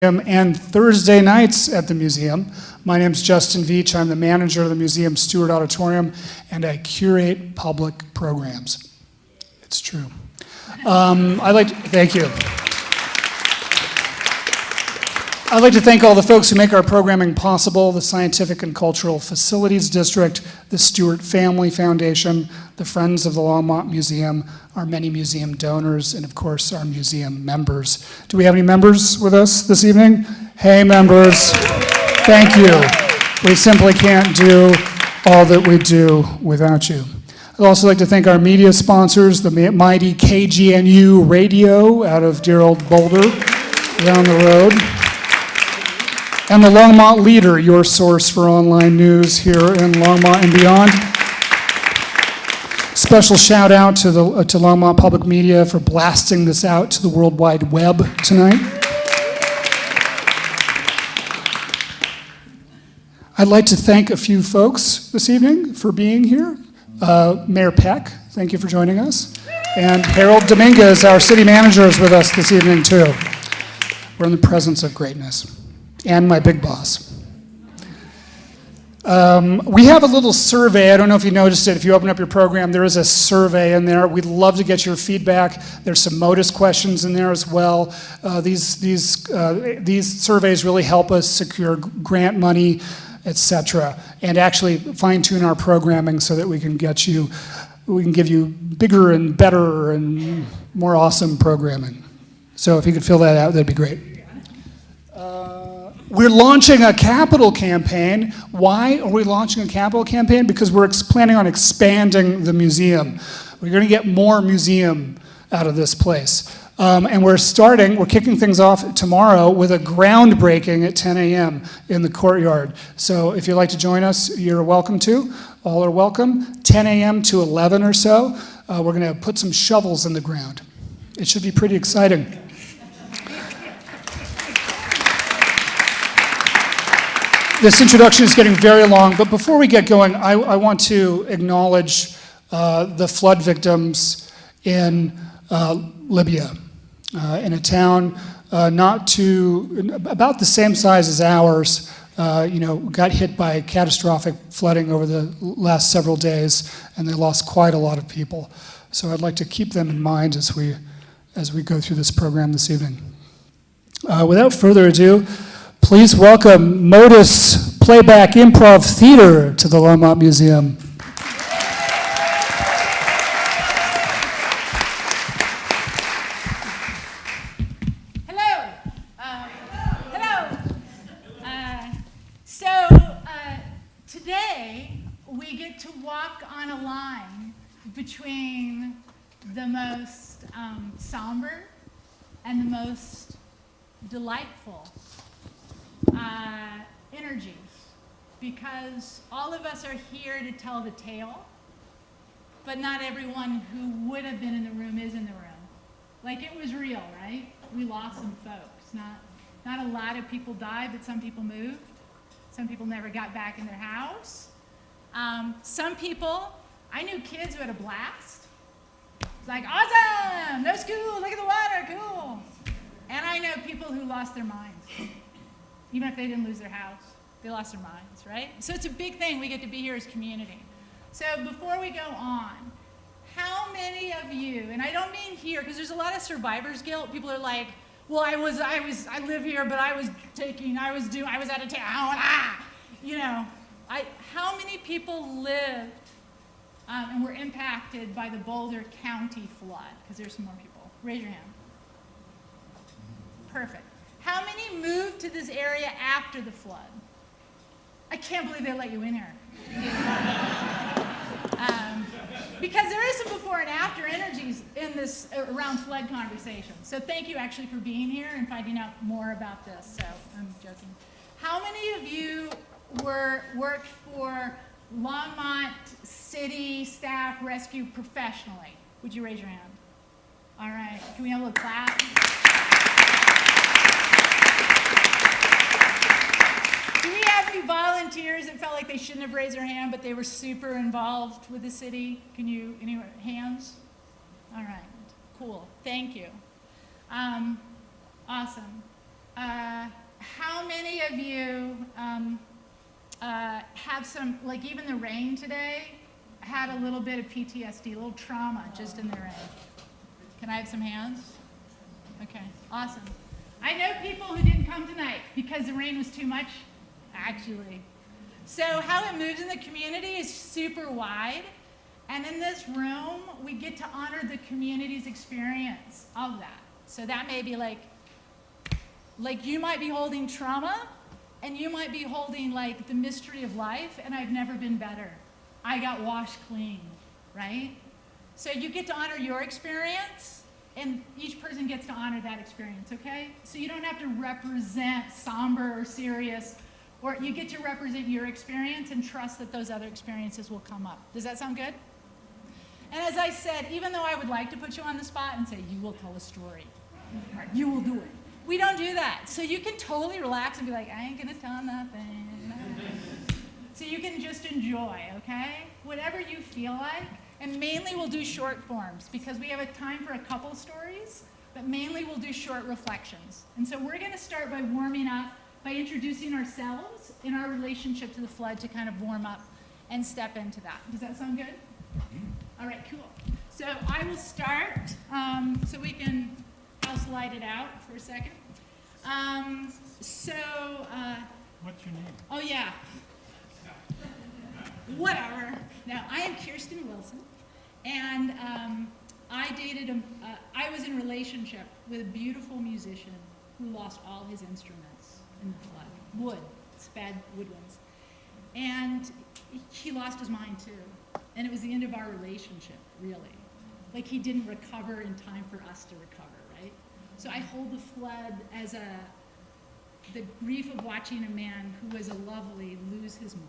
and Thursday nights at the museum. My name's Justin Veach. I'm the manager of the museum's Stewart Auditorium, and I curate public programs. It's true. Thank you. I'd like to thank all the folks who make our programming possible: the Scientific and Cultural Facilities District, the Stewart Family Foundation, the Friends of the Longmont Museum, our many museum donors, and of course our museum members. Do we have any members with us this evening? Hey members, thank you. We simply can't do all that we do without you. I'd also like to thank our media sponsors, the mighty KGNU Radio out of dear old Boulder down the road, and the Longmont Leader, your source for online news here in Longmont and beyond. Special shout out to Longmont Public Media for blasting this out to the World Wide Web tonight. I'd like to thank a few folks this evening for being here. Mayor Peck, thank you for joining us. And Harold Dominguez, our city manager, is with us this evening too. We're in the presence of greatness. And my big boss. We have a little survey. I don't know if you noticed it. If you open up your program, there is a survey in there. We'd love to get your feedback. There's some Motus questions in there as well. These surveys really help us secure grant money, etc., and actually fine-tune our programming so that we can give you bigger and better and more awesome programming. So if you could fill that out, that'd be great. We're launching a capital campaign. Why are we launching a capital campaign? Because we're planning on expanding the museum. We're going to get more museum out of this place. And we're kicking things off tomorrow with a groundbreaking at 10 a.m. in the courtyard. So if you'd like to join us, you're welcome to. All are welcome. 10 a.m. to 11 or so. We're going to put some shovels in the ground. It should be pretty exciting. This introduction is getting very long, but before we get going, I want to acknowledge the flood victims in Libya, in a town about the same size as ours. Got hit by catastrophic flooding over the last several days, and they lost quite a lot of people. So I'd like to keep them in mind as we go through this program this evening. Without further ado, please welcome Motus Playback Improv Theater to the Longmont Museum. Hello. Today we get to walk on a line between the most somber and the most delightful energies, because all of us are here to tell the tale, but not everyone who would have been in the room is in the room. Like, it was real, right? We lost some folks. Not a lot of people died, but some people moved. Some people never got back in their house. Some people, I knew kids who had a blast. It's like, awesome, no school, look at the water, cool. And I know people who lost their minds. Even if they didn't lose their house, they lost their minds, right? So it's a big thing. We get to be here as community. So before we go on, how many of you, and I don't mean here, because there's a lot of survivor's guilt. People are like, well, I live here, but I was out of town. How many people lived and were impacted by the Boulder County flood? Because there's some more people. Raise your hand. Perfect. How many moved to this area after the flood? I can't believe they let you in here. Because there is some before and after energies in this around flood conversation. So thank you actually for being here and finding out more about this. So I'm joking. How many of you worked for Longmont City staff rescue professionally? Would you raise your hand? All right. Can we have a little clap? Do we have any volunteers that felt like they shouldn't have raised their hand, but they were super involved with the city? Any hands? All right, cool, thank you. Awesome. how many of you have some, like even the rain today, had a little bit of PTSD, a little trauma just in the rain? Can I have some hands? Okay, awesome. I know people who didn't come tonight because the rain was too much, actually. So how it moves in the community is super wide. And in this room, we get to honor the community's experience of that. So that may be like you might be holding trauma, and you might be holding like the mystery of life, and I've never been better. I got washed clean, right? So you get to honor your experience, and each person gets to honor that experience, okay? So you don't have to represent somber or serious, or you get to represent your experience and trust that those other experiences will come up. Does that sound good? And as I said, even though I would like to put you on the spot and say, you will tell a story, or you will do it, we don't do that. So you can totally relax and be like, I ain't gonna tell nothing. So you can just enjoy, okay? Whatever you feel like. And mainly we'll do short forms because we have a time for a couple stories, but mainly we'll do short reflections. And so we're gonna start by warming up, by introducing ourselves in our relationship to the flood to kind of warm up and step into that. Does that sound good? All right, cool. So I will start, I'll slide it out for a second. What's your name? Oh yeah. Whatever. Now, I am Kirsten Wilson, and I was in a relationship with a beautiful musician who lost all his instruments in the flood. Wood, sped woodwinds. And he lost his mind too. And it was the end of our relationship, really. Like he didn't recover in time for us to recover, right? So I hold the flood as the grief of watching a man who was a lovely lose his mind.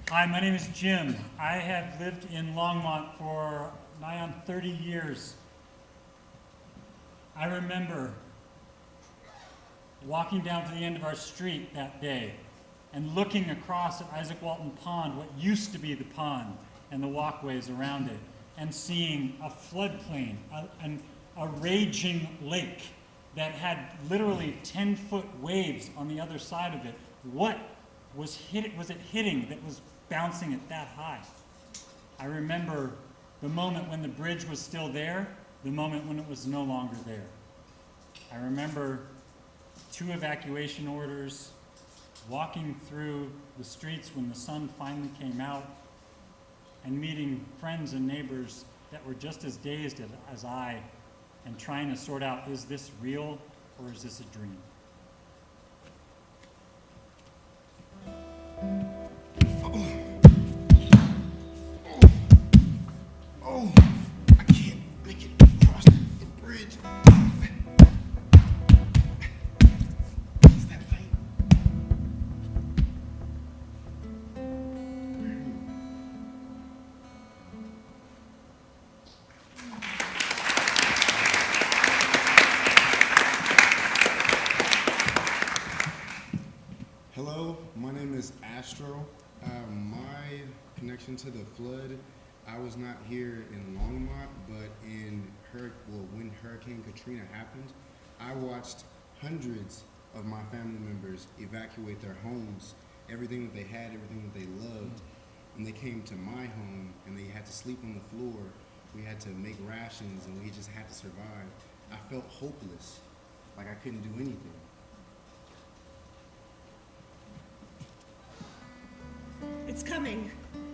Hi, my name is Jim. I have lived in Longmont for nigh on 30 years. I remember walking down to the end of our street that day and looking across at Isaac Walton Pond, what used to be the pond, and the walkways around it, and seeing a floodplain, a raging lake that had literally 10-foot waves on the other side of it. What was it hitting that was bouncing it that high? I remember the moment when the bridge was still there, the moment when it was no longer there. I remember 2 evacuation orders, walking through the streets when the sun finally came out, and meeting friends and neighbors that were just as dazed as I, and trying to sort out, is this real or is this a dream? Oh, I can't make it across the bridge. Is that light? Hello, my name is Astro. My connection to the flood, I was not here in Longmont, but when Hurricane Katrina happened, I watched hundreds of my family members evacuate their homes, everything that they had, everything that they loved, and they came to my home and they had to sleep on the floor. We had to make rations and we just had to survive. I felt hopeless, like I couldn't do anything. It's coming.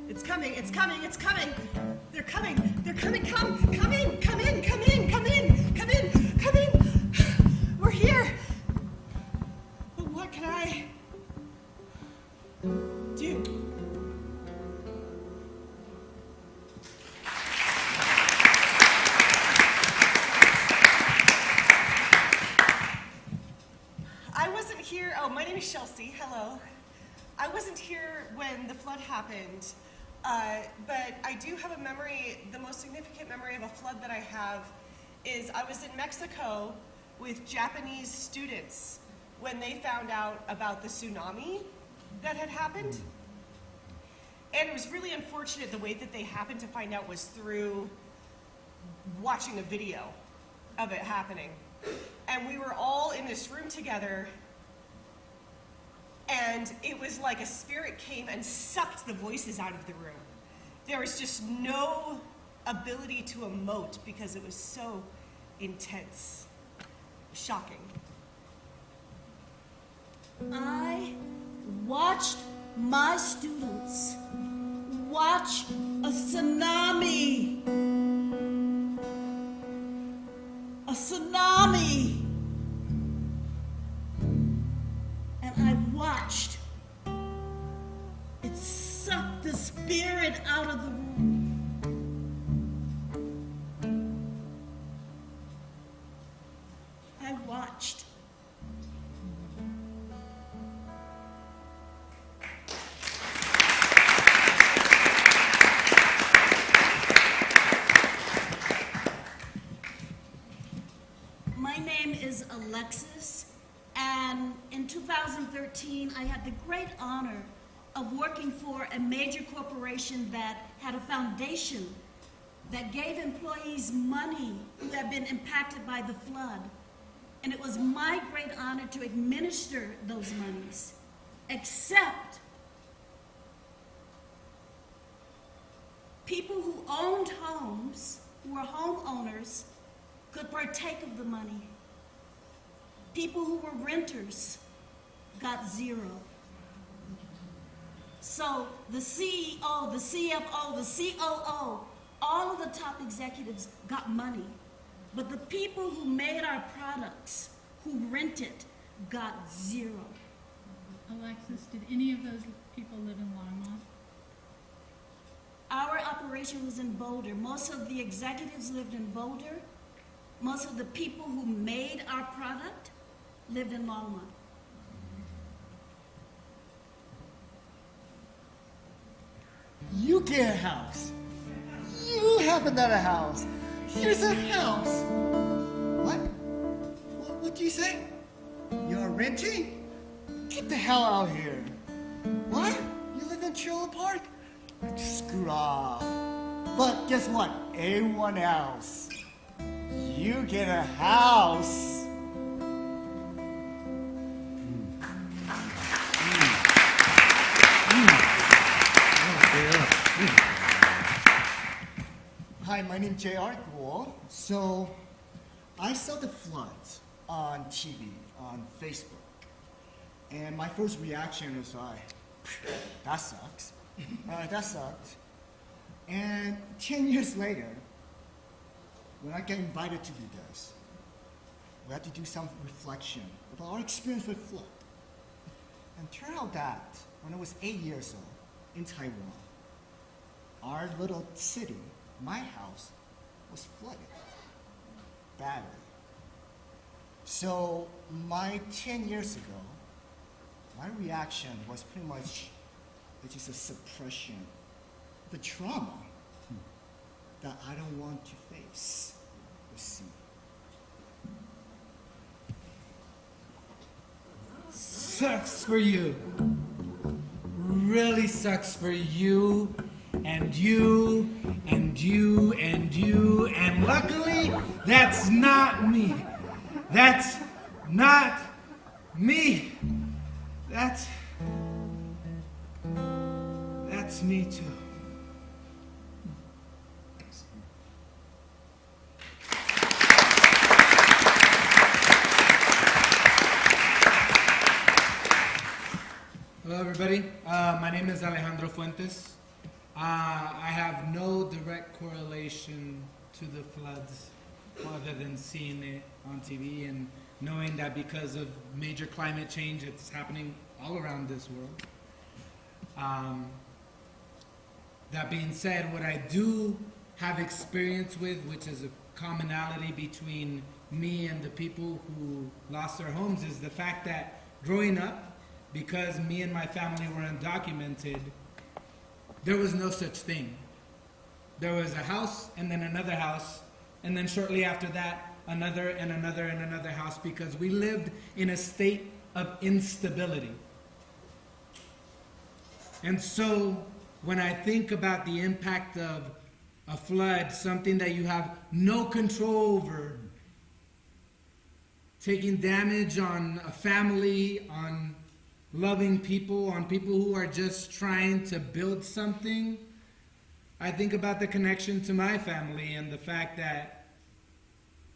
It's coming. It's coming. It's coming. They're coming. They're coming. Come in. Come in. Come in. Come in. Come in. Come in. We're here. here. Oh, my name is Chelsea. Hello. I wasn't here when the flood happened, but I do have a memory. The most significant memory of a flood that I have is I was in Mexico with Japanese students when they found out about the tsunami that had happened. And it was really unfortunate the way that they happened to find out was through watching a video of it happening. And we were all in this room together, and it was like a spirit came and sucked the voices out of the room. There was just no ability to emote because it was so intense. Shocking. I watched my students watch a tsunami. A tsunami. And I watched it suck the spirit out of the room. I watched. My name is Alexis, and in 2013, I had the great honor of working for a major corporation that had a foundation that gave employees money who had been impacted by the flood. And it was my great honor to administer those monies, except people who owned homes, who were homeowners, could partake of the money. People who were renters got zero. So the CEO, the CFO, the COO, all of the top executives got money. But the people who made our products, who rented, got zero. Alexis, did any of those people live in Longmont? Our operation was in Boulder. Most of the executives lived in Boulder. Most of the people who made our product lived in Longmont. You get a house. You have another house. Here's a house. What? What do you say? You're renting? Get the hell out of here. What? You live in Trailer Park? Screw off. But guess what? Everyone else, you get a house. Hi, my name's J.R. Guo. So, I saw the floods on TV, on Facebook. And my first reaction was like, that sucks. That sucked. And 10 years later, when I get invited to do this, we had to do some reflection about our experience with flood. And it turned out that when I was 8 years old in Taiwan, our little city, my house, was flooded badly. So 10 years ago, my reaction was pretty much just a suppression, the trauma that I don't want to face or see. Sucks for you. Really sucks for you and you and you and you, and luckily that's not me. That's not me. That's me too. Hello everybody, my name is Alejandro Fuentes. I have no direct correlation to the floods other than seeing it on TV and knowing that because of major climate change it's happening all around this world. That being said, what I do have experience with, which is a commonality between me and the people who lost their homes, is the fact that growing up, because me and my family were undocumented, there was no such thing. There was a house, and then another house, and then shortly after that, another and another and another house, because we lived in a state of instability. And so, when I think about the impact of a flood, something that you have no control over, taking damage on a family, on loving people, on people who are just trying to build something, I think about the connection to my family and the fact that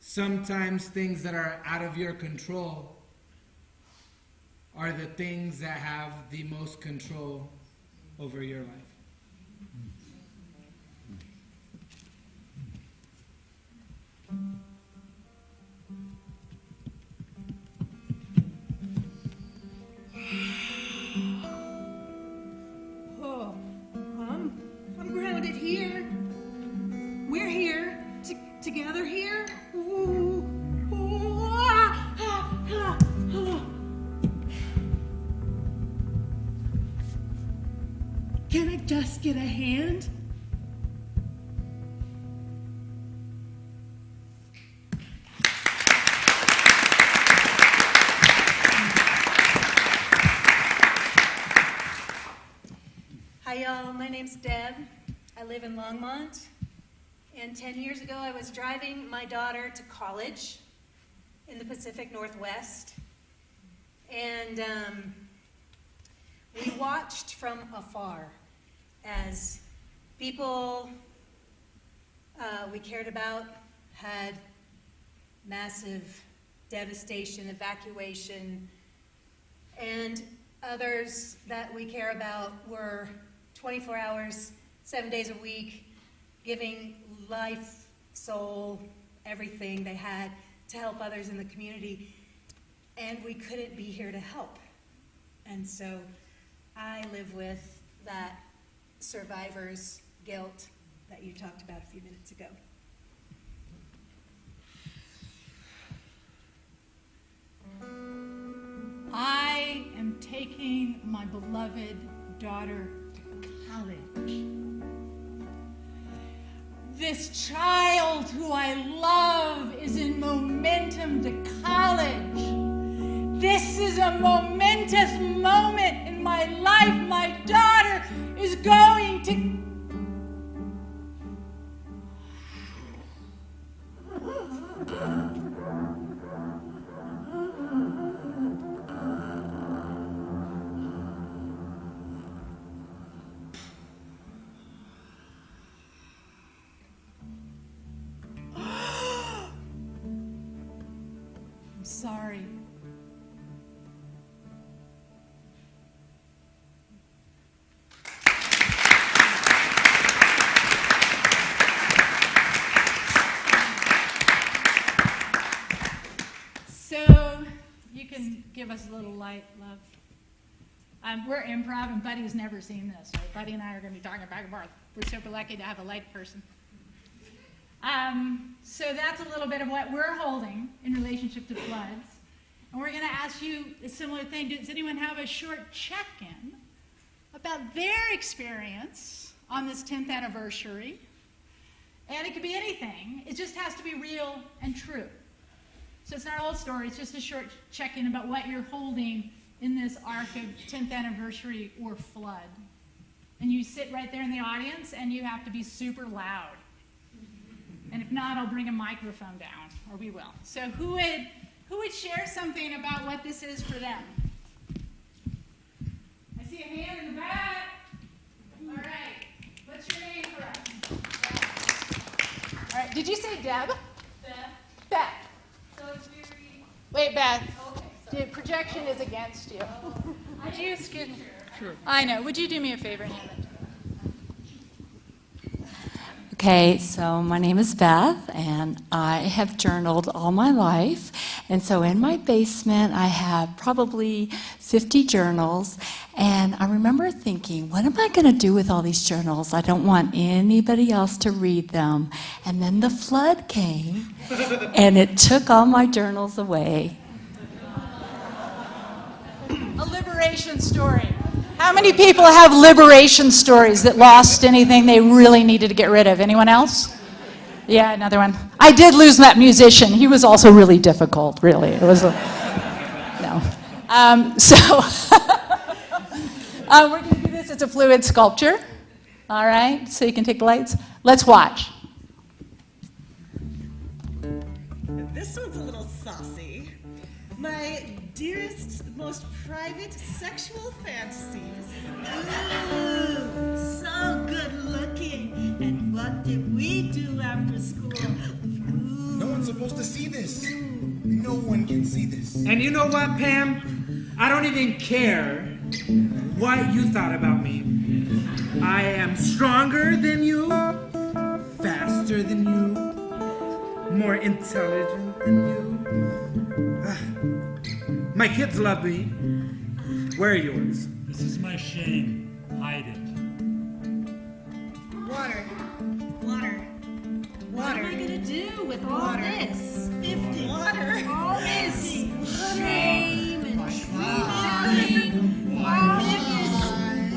sometimes things that are out of your control are the things that have the most control over your life. Oh, I'm grounded here. We're here, together here. Ooh, ooh, ah, ah, ah, ah. Can I just get a hand? Hi y'all, my name's Deb. I live in Longmont, and 10 years ago I was driving my daughter to college in the Pacific Northwest, and we watched from afar as people we cared about had massive devastation, evacuation, and others that we care about were 24 hours, 7 days a week, giving life, soul, everything they had to help others in the community. And we couldn't be here to help. And so I live with that survivor's guilt that you talked about a few minutes ago. I am taking my beloved daughter to college. This child who I love is in momentum to college. This is a momentous moment in my life. My daughter is going to... I'm sorry. So, you can give us a little light, love. We're improv, and Buddy's never seen this, right? Buddy and I are going to be talking back and forth. We're super lucky to have a light person. So that's a little bit of what we're holding in relationship to floods. And we're going to ask you a similar thing. Does anyone have a short check-in about their experience on this 10th anniversary? And it could be anything. It just has to be real and true. So it's not a whole story. It's just a short check-in about what you're holding in this arc of 10th anniversary or flood. And you sit right there in the audience, and you have to be super loud. And if not, I'll bring a microphone down, or we will. So who would share something about what this is for them? I see a hand in the back. All right. What's your name for us? All right. Did you say Deb? Beth. Beth. So it's very... Wait, Beth. Okay, The projection is against you. Would you excuse me? Sure. I know. Would you do me a favor and hand it to me? Okay, so my name is Beth, and I have journaled all my life. And so in my basement, I have probably 50 journals. And I remember thinking, what am I going to do with all these journals? I don't want anybody else to read them. And then the flood came, and it took all my journals away. liberation story. How many people have liberation stories that lost anything they really needed to get rid of? Anyone else? Yeah, another one. I did lose that musician. He was also really difficult, really. It was no. We're going to do this. It's a fluid sculpture. All right, so you can take the lights. Let's watch. This one's a little saucy. My dearest, most private sexual fantasies. Ooh, so good looking. And what did we do after school? Ooh. No one's supposed to see this. No one can see this. And you know what, Pam? I don't even care what you thought about me. I am stronger than you, faster than you, more intelligent than you. My kids love me. Where are yours? This is my shame. Hide it. Water. What am I gonna do with all this? 50. Water. All this shame and cheating.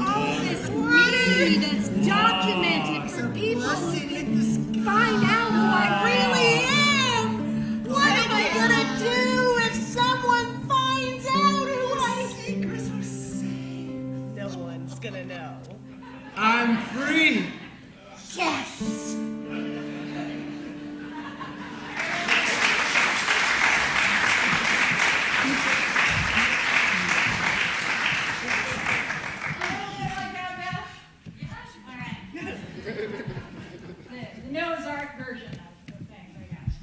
All this greed that's documented so people find out who I really am. What am I gonna do if someone finds out who I am? No one's gonna know. I'm free. Yes. The Noah's Ark version of things, I guess.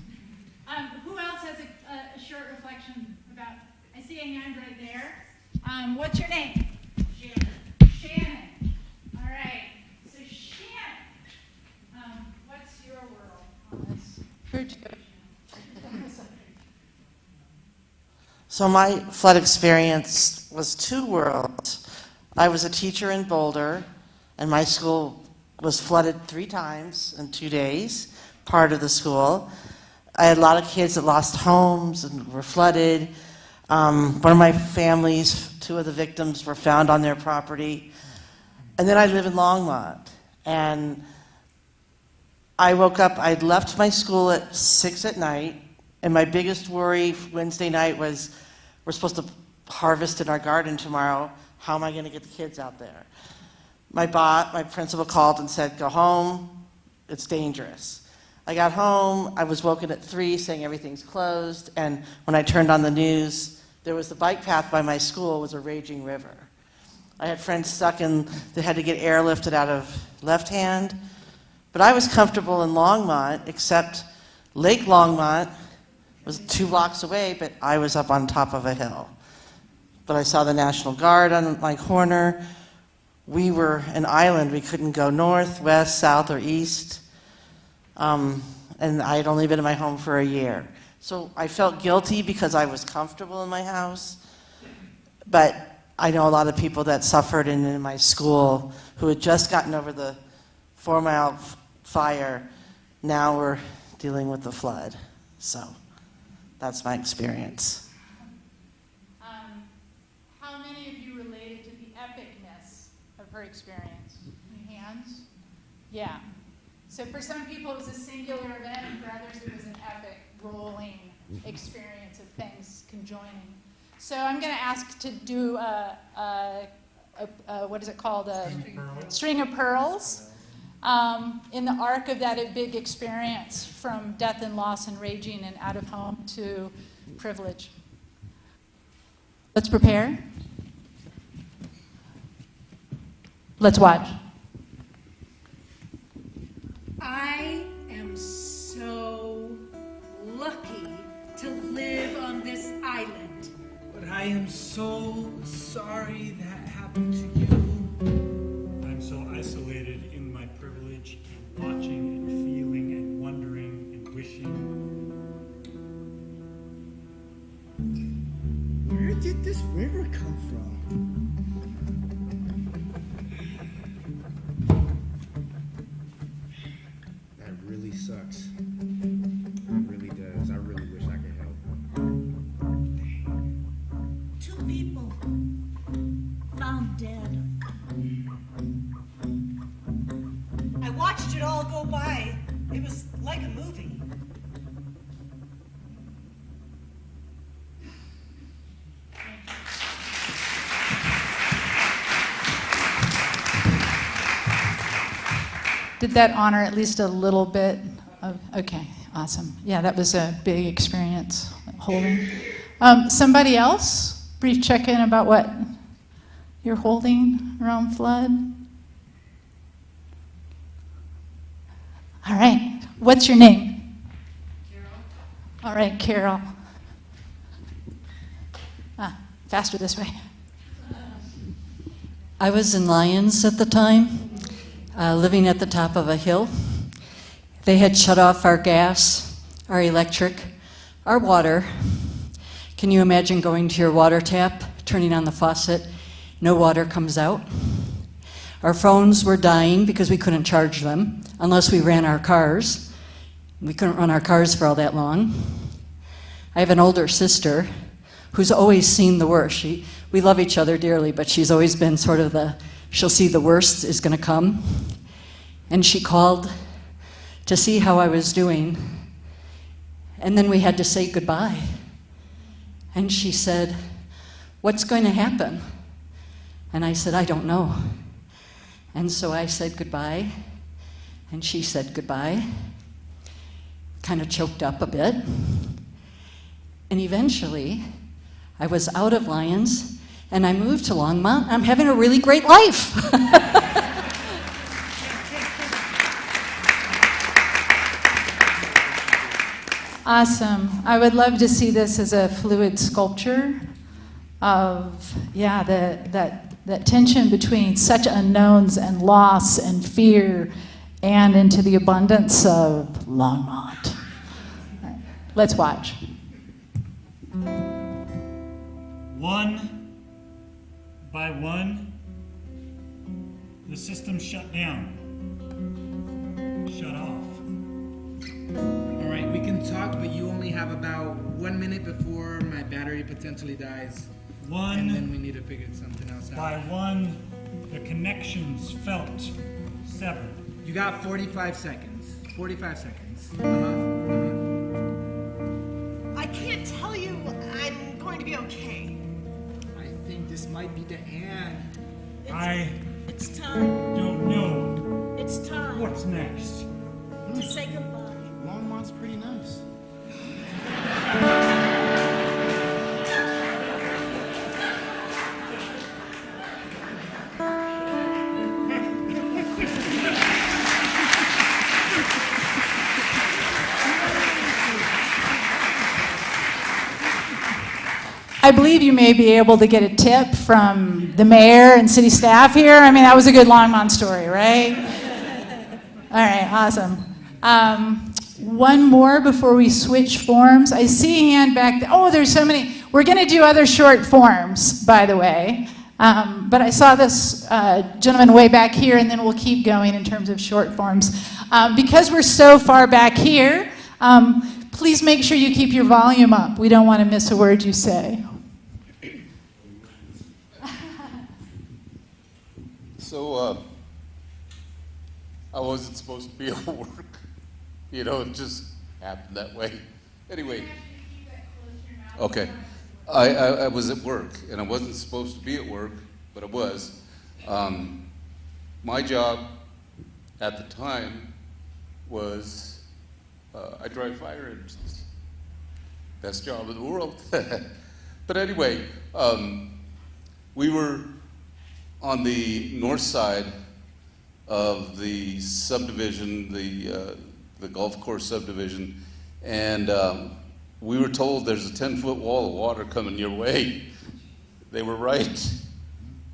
Who else has a short reflection about? I see a hand right there. What's your name? Shannon. All right. So Shannon, what's your world on this? Where'd you go, Shannon? So my flood experience was two worlds. I was a teacher in Boulder, and my school was flooded 3 times in 2 days, part of the school. I had a lot of kids that lost homes and were flooded. One of my families, 2 of the victims were found on their property. And then I live in Longmont. And I woke up, I'd left my school at 6 at night, and my biggest worry Wednesday night was, we're supposed to harvest in our garden tomorrow. How am I going to get the kids out there? My principal called and said, go home, it's dangerous. I got home, I was woken at 3 saying everything's closed, and when I turned on the news, there was the bike path by my school was a raging river. I had friends stuck in, they had to get airlifted out of Left Hand, but I was comfortable in Longmont, except Lake Longmont was 2 blocks away, but I was up on top of a hill. But I saw the National Guard on my corner. We were an island. We couldn't go north, west, south, or east. And I had only been in my home for a year. So I felt guilty because I was comfortable in my house. But I know a lot of people that suffered in my school who had just gotten over the 4 Mile fire. Now we're dealing with the flood. So that's my experience. How many of you related to the epicness of her experience? Any hands? Yeah. So for some people it was a singular event, and for others it was an epic, rolling experience of things conjoining. So I'm going to ask to do what is it called? String of pearls. In the arc of that big experience from death and loss and raging and out of home to privilege. Let's prepare. Let's watch. I am so lucky to live on this island. But I am so sorry that happened to you. I'm so isolated in my privilege, watching and feeling and wondering and wishing. Where did this river come from? That really sucks. It really does. I really wish I could help. 2 people found dead. I watched it all go by. It was like a movie. Did that honor at least a little bit of, okay, awesome. Yeah, that was a big experience holding. Somebody else? Brief check-in about what you're holding around flood? All right. What's your name? Carol. All right, Carol. Faster this way. I was in Lyons at the time, living at the top of a hill. They had shut off our gas, our electric, our water. Can you imagine going to your water tap, turning on the faucet, no water comes out? Our phones were dying because we couldn't charge them unless we ran our cars. We couldn't run our cars for all that long. I have an older sister who's always seen the worst. We love each other dearly, but she's always been sort of she'll see the worst is going to come. And she called to see how I was doing. And then we had to say goodbye. And she said, "What's going to happen?" And I said, "I don't know." And so I said goodbye, and she said goodbye, kind of choked up a bit. And eventually, I was out of Lyons, and I moved to Longmont. I'm having a really great life. Awesome. I would love to see this as a fluid sculpture of, yeah, that tension between such unknowns and loss and fear and into the abundance of Longmont. All right, let's watch. One by one, the system shut down, shut off. All right, we can talk, but you only have about 1 minute before my battery potentially dies. And then we need to figure something else out. By one, the connections felt severed. You got 45 seconds. 45 seconds. I can't tell you I'm going to be okay. I think this might be the end. It's time. Don't know It's time what's next. to say goodbye. Longmont's pretty nice. I believe you may be able to get a tip from the mayor and city staff here. I mean, that was a good Longmont story, right? All right, awesome. One more before we switch forms. I see a hand back there. Oh, there's so many. We're going to do other short forms, by the way. But I saw this gentleman way back here, and then we'll keep going in terms of short forms. Because we're so far back here, please make sure you keep your volume up. We don't want to miss a word you say. So, I wasn't supposed to be at work. You know, it just happened that way. Anyway. Okay. I was at work, and I wasn't supposed to be at work, but I was. My job at the time was I drive fire engines. Best job in the world. But anyway, we were on the north side of the subdivision, the golf course subdivision, and we were told there's a 10-foot wall of water coming your way. They were right.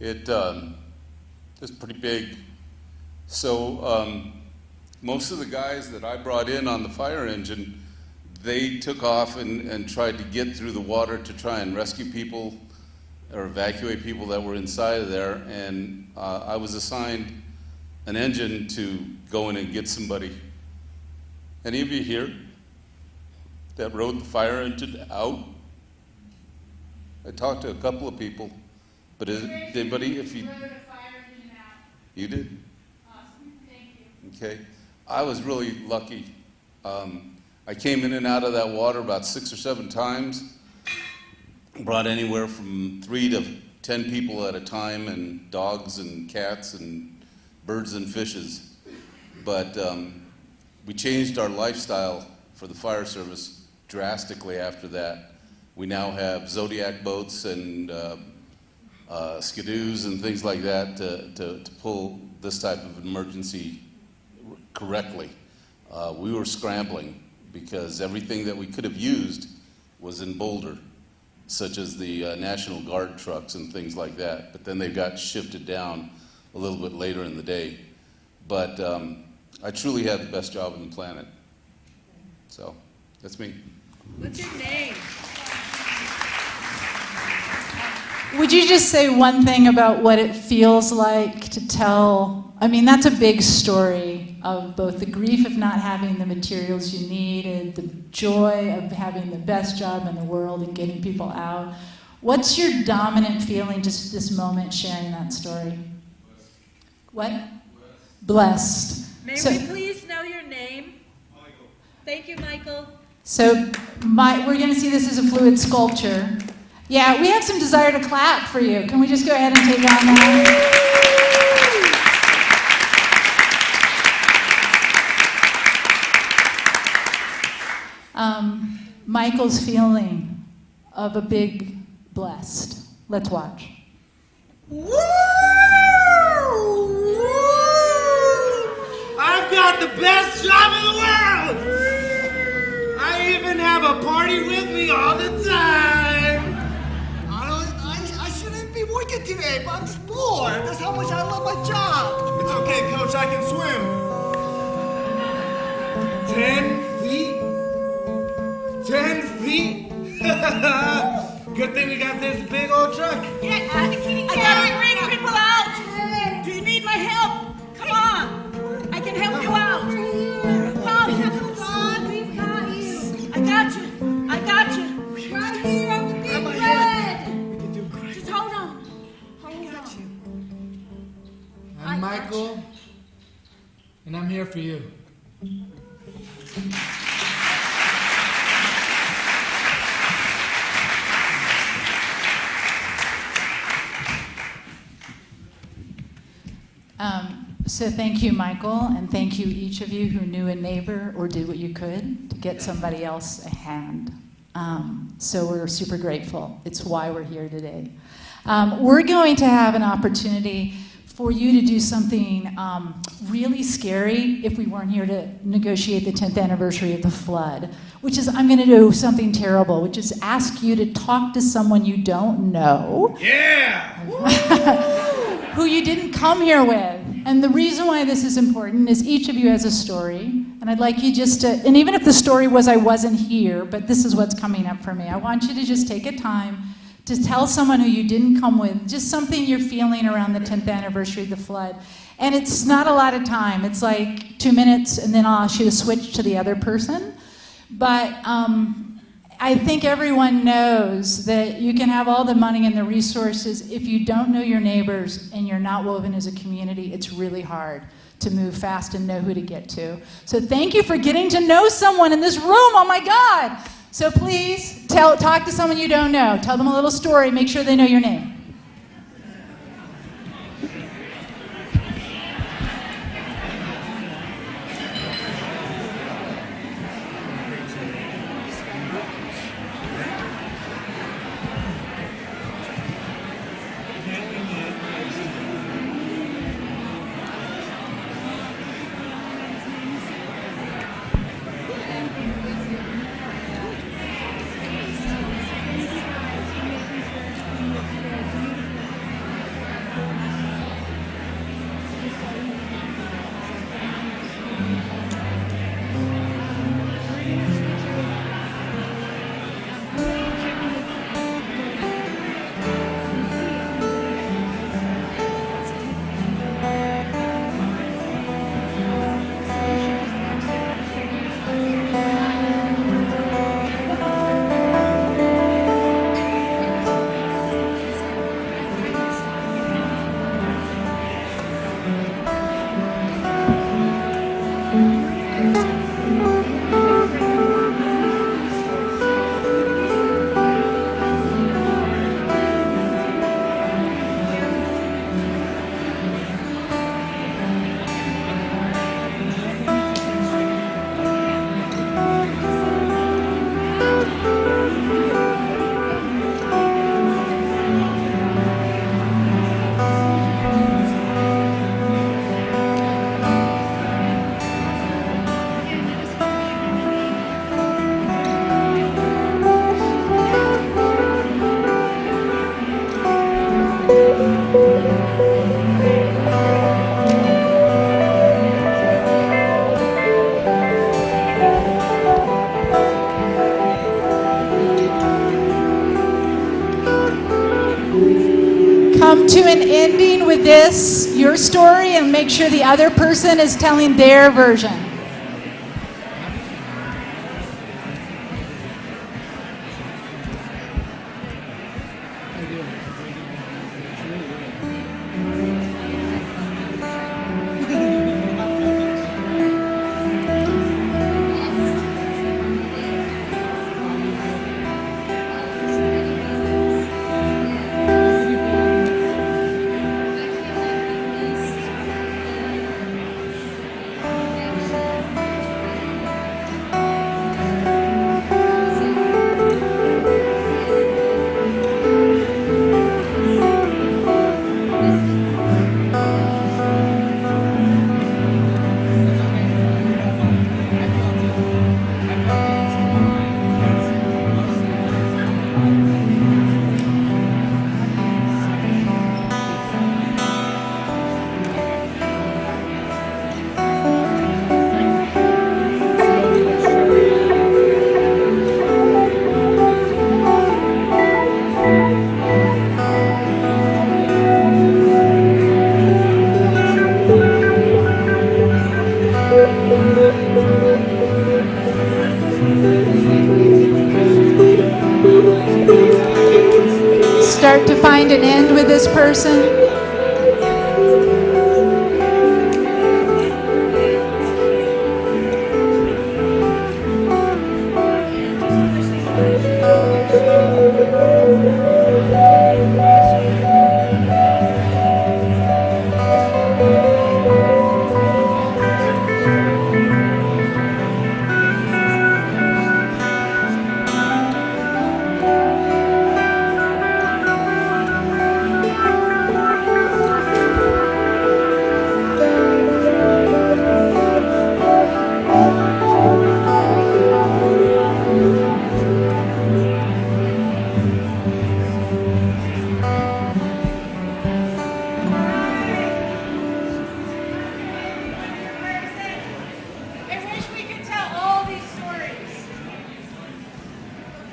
It was pretty big. So most of the guys that I brought in on the fire engine, they took off and tried to get through the water to try and rescue people or evacuate people that were inside of there. And I was assigned an engine to go in and get somebody. Any of you here that rode the fire engine out? I talked to a couple of people, But is anybody, if you... You did? Awesome, thank you. Okay. I was really lucky. I came in and out of that water about 6 or 7 times. Brought anywhere from 3 to 10 people at a time, and dogs and cats and birds and fishes. But we changed our lifestyle for the fire service drastically after that. We now have Zodiac boats and skidoos and things like that to pull this type of emergency correctly. We were scrambling because everything that we could have used was in Boulder, such as the National Guard trucks and things like that. But then they got shifted down a little bit later in the day. But I truly had the best job on the planet. So that's me. What's your name? Would you just say one thing about what it feels like to tell? I mean, that's a big story of both the grief of not having the materials you needed, the joy of having the best job in the world and getting people out. What's your dominant feeling just this moment sharing that story? What? Blessed. May So- we please know your name? Michael. Thank you, Michael. So we're going to see this as a fluid sculpture. Yeah, we have some desire to clap for you. Can we just go ahead and take on that? Michael's feeling of a big blessed. Let's watch. Woo! I've got the best job in the world! I even have a party with me all the time! I shouldn't be working today, but I'm just bored. That's how much I love my job. It's okay, Coach, I can swim. 10 feet? 10 feet? Good thing we got this big old truck. I gotta bring people out. Do you need my help? Come on. I can help you out. Come. We've got you. I got you. Right here on the big bed. Just hold on. I'm Michael, and I'm here for you. So thank you, Michael, and thank you each of you who knew a neighbor or did what you could to get somebody else a hand. So we're super grateful. It's why we're here today. We're going to have an opportunity for you to do something really scary if we weren't here to negotiate the 10th anniversary of the flood, which is I'm going to do something terrible, which is ask you to talk to someone you don't know. Yeah! Who you didn't come here with. And the reason why this is important is each of you has a story, and I'd like you just to, and even if the story was I wasn't here, but this is what's coming up for me, I want you to just take a time to tell someone who you didn't come with, just something you're feeling around the 10th anniversary of the flood. And it's not a lot of time, it's like 2 minutes, and then I'll ask you to switch to the other person. But I think everyone knows that you can have all the money and the resources. If you don't know your neighbors and you're not woven as a community, it's really hard to move fast and know who to get to. So thank you for getting to know someone in this room. Oh my God. So please talk to someone you don't know. Tell them a little story. Make sure they know your name. come to an ending with this, your story, and make sure the other person is telling their version. Start to find an end with this person.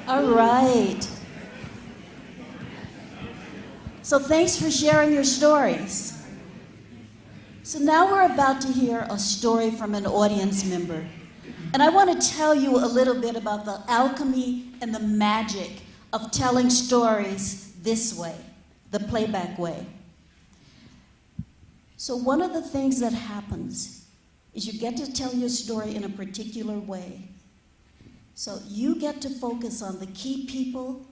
All right. So thanks for sharing your stories. So now we're about to hear a story from an audience member. And I want to tell you a little bit about the alchemy and the magic of telling stories this way, the playback way. So one of the things that happens is you get to tell your story in a particular way. So you get to focus on the key people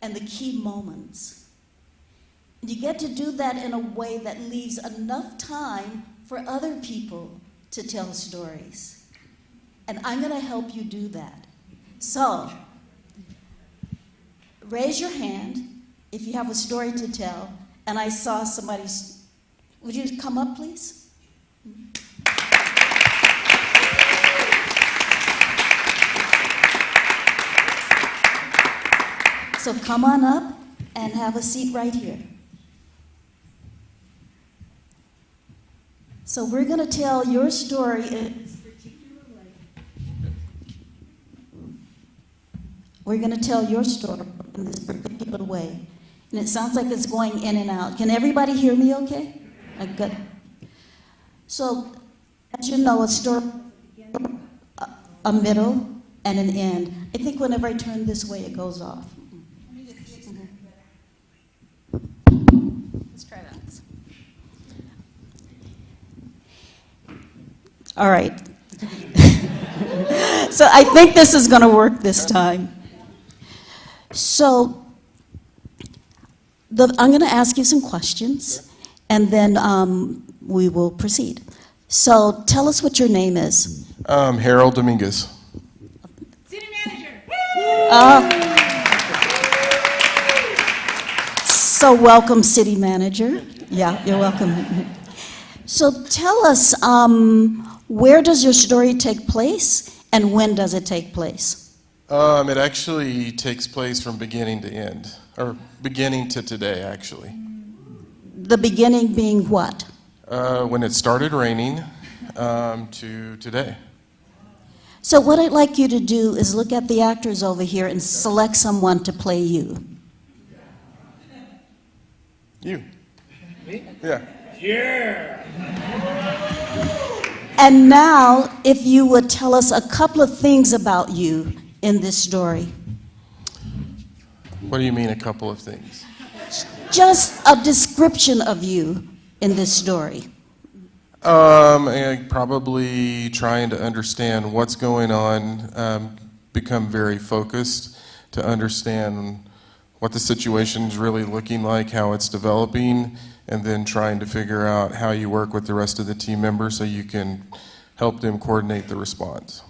and the key moments. And you get to do that in a way that leaves enough time for other people to tell stories. And I'm going to help you do that. So, raise your hand if you have a story to tell. And I saw somebody's. Would you come up, please? So come on up and have a seat right here. So we're going to tell your story in this particular way. We're going to tell your story in this particular way. And it sounds like it's going in and out. Can everybody hear me okay? Good. So, as you know, a story, a middle, and an end. I think whenever I turn this way, it goes off. Let's try that. All right. So I think this is going to work this time. So I'm going to ask you some questions, and then we will proceed. So tell us what your name is. Harold Dominguez. City manager. So welcome, city manager. Yeah, you're welcome. So tell us, where does your story take place, and when does it take place? It actually takes place from beginning to end, or beginning to today, actually. The beginning being what? When it started raining to today. So what I'd like you to do is look at the actors over here and select someone to play you. You. Me? Yeah. Yeah. And now, if you would tell us a couple of things about you in this story. What do you mean, a couple of things? Just a description of you in this story. And probably trying to understand what's going on, become very focused to understand what the situation's really looking like, how it's developing, and then trying to figure out how you work with the rest of the team members so you can help them coordinate the response.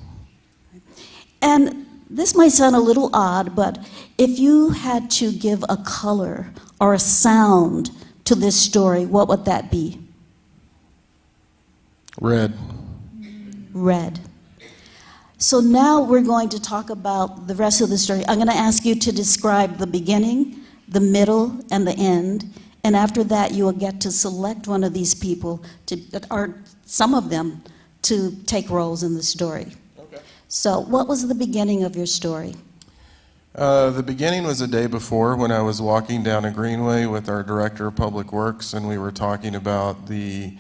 And this might sound a little odd, but if you had to give a color or a sound to this story, what would that be? Red. Red. So now we're going to talk about the rest of the story. I'm going to ask you to describe the beginning, the middle, and the end. And after that, you will get to select one of these people, or some of them, to take roles in the story. Okay. So what was the beginning of your story? The beginning was a day before when I was walking down a greenway with our director of public works, and we were talking about the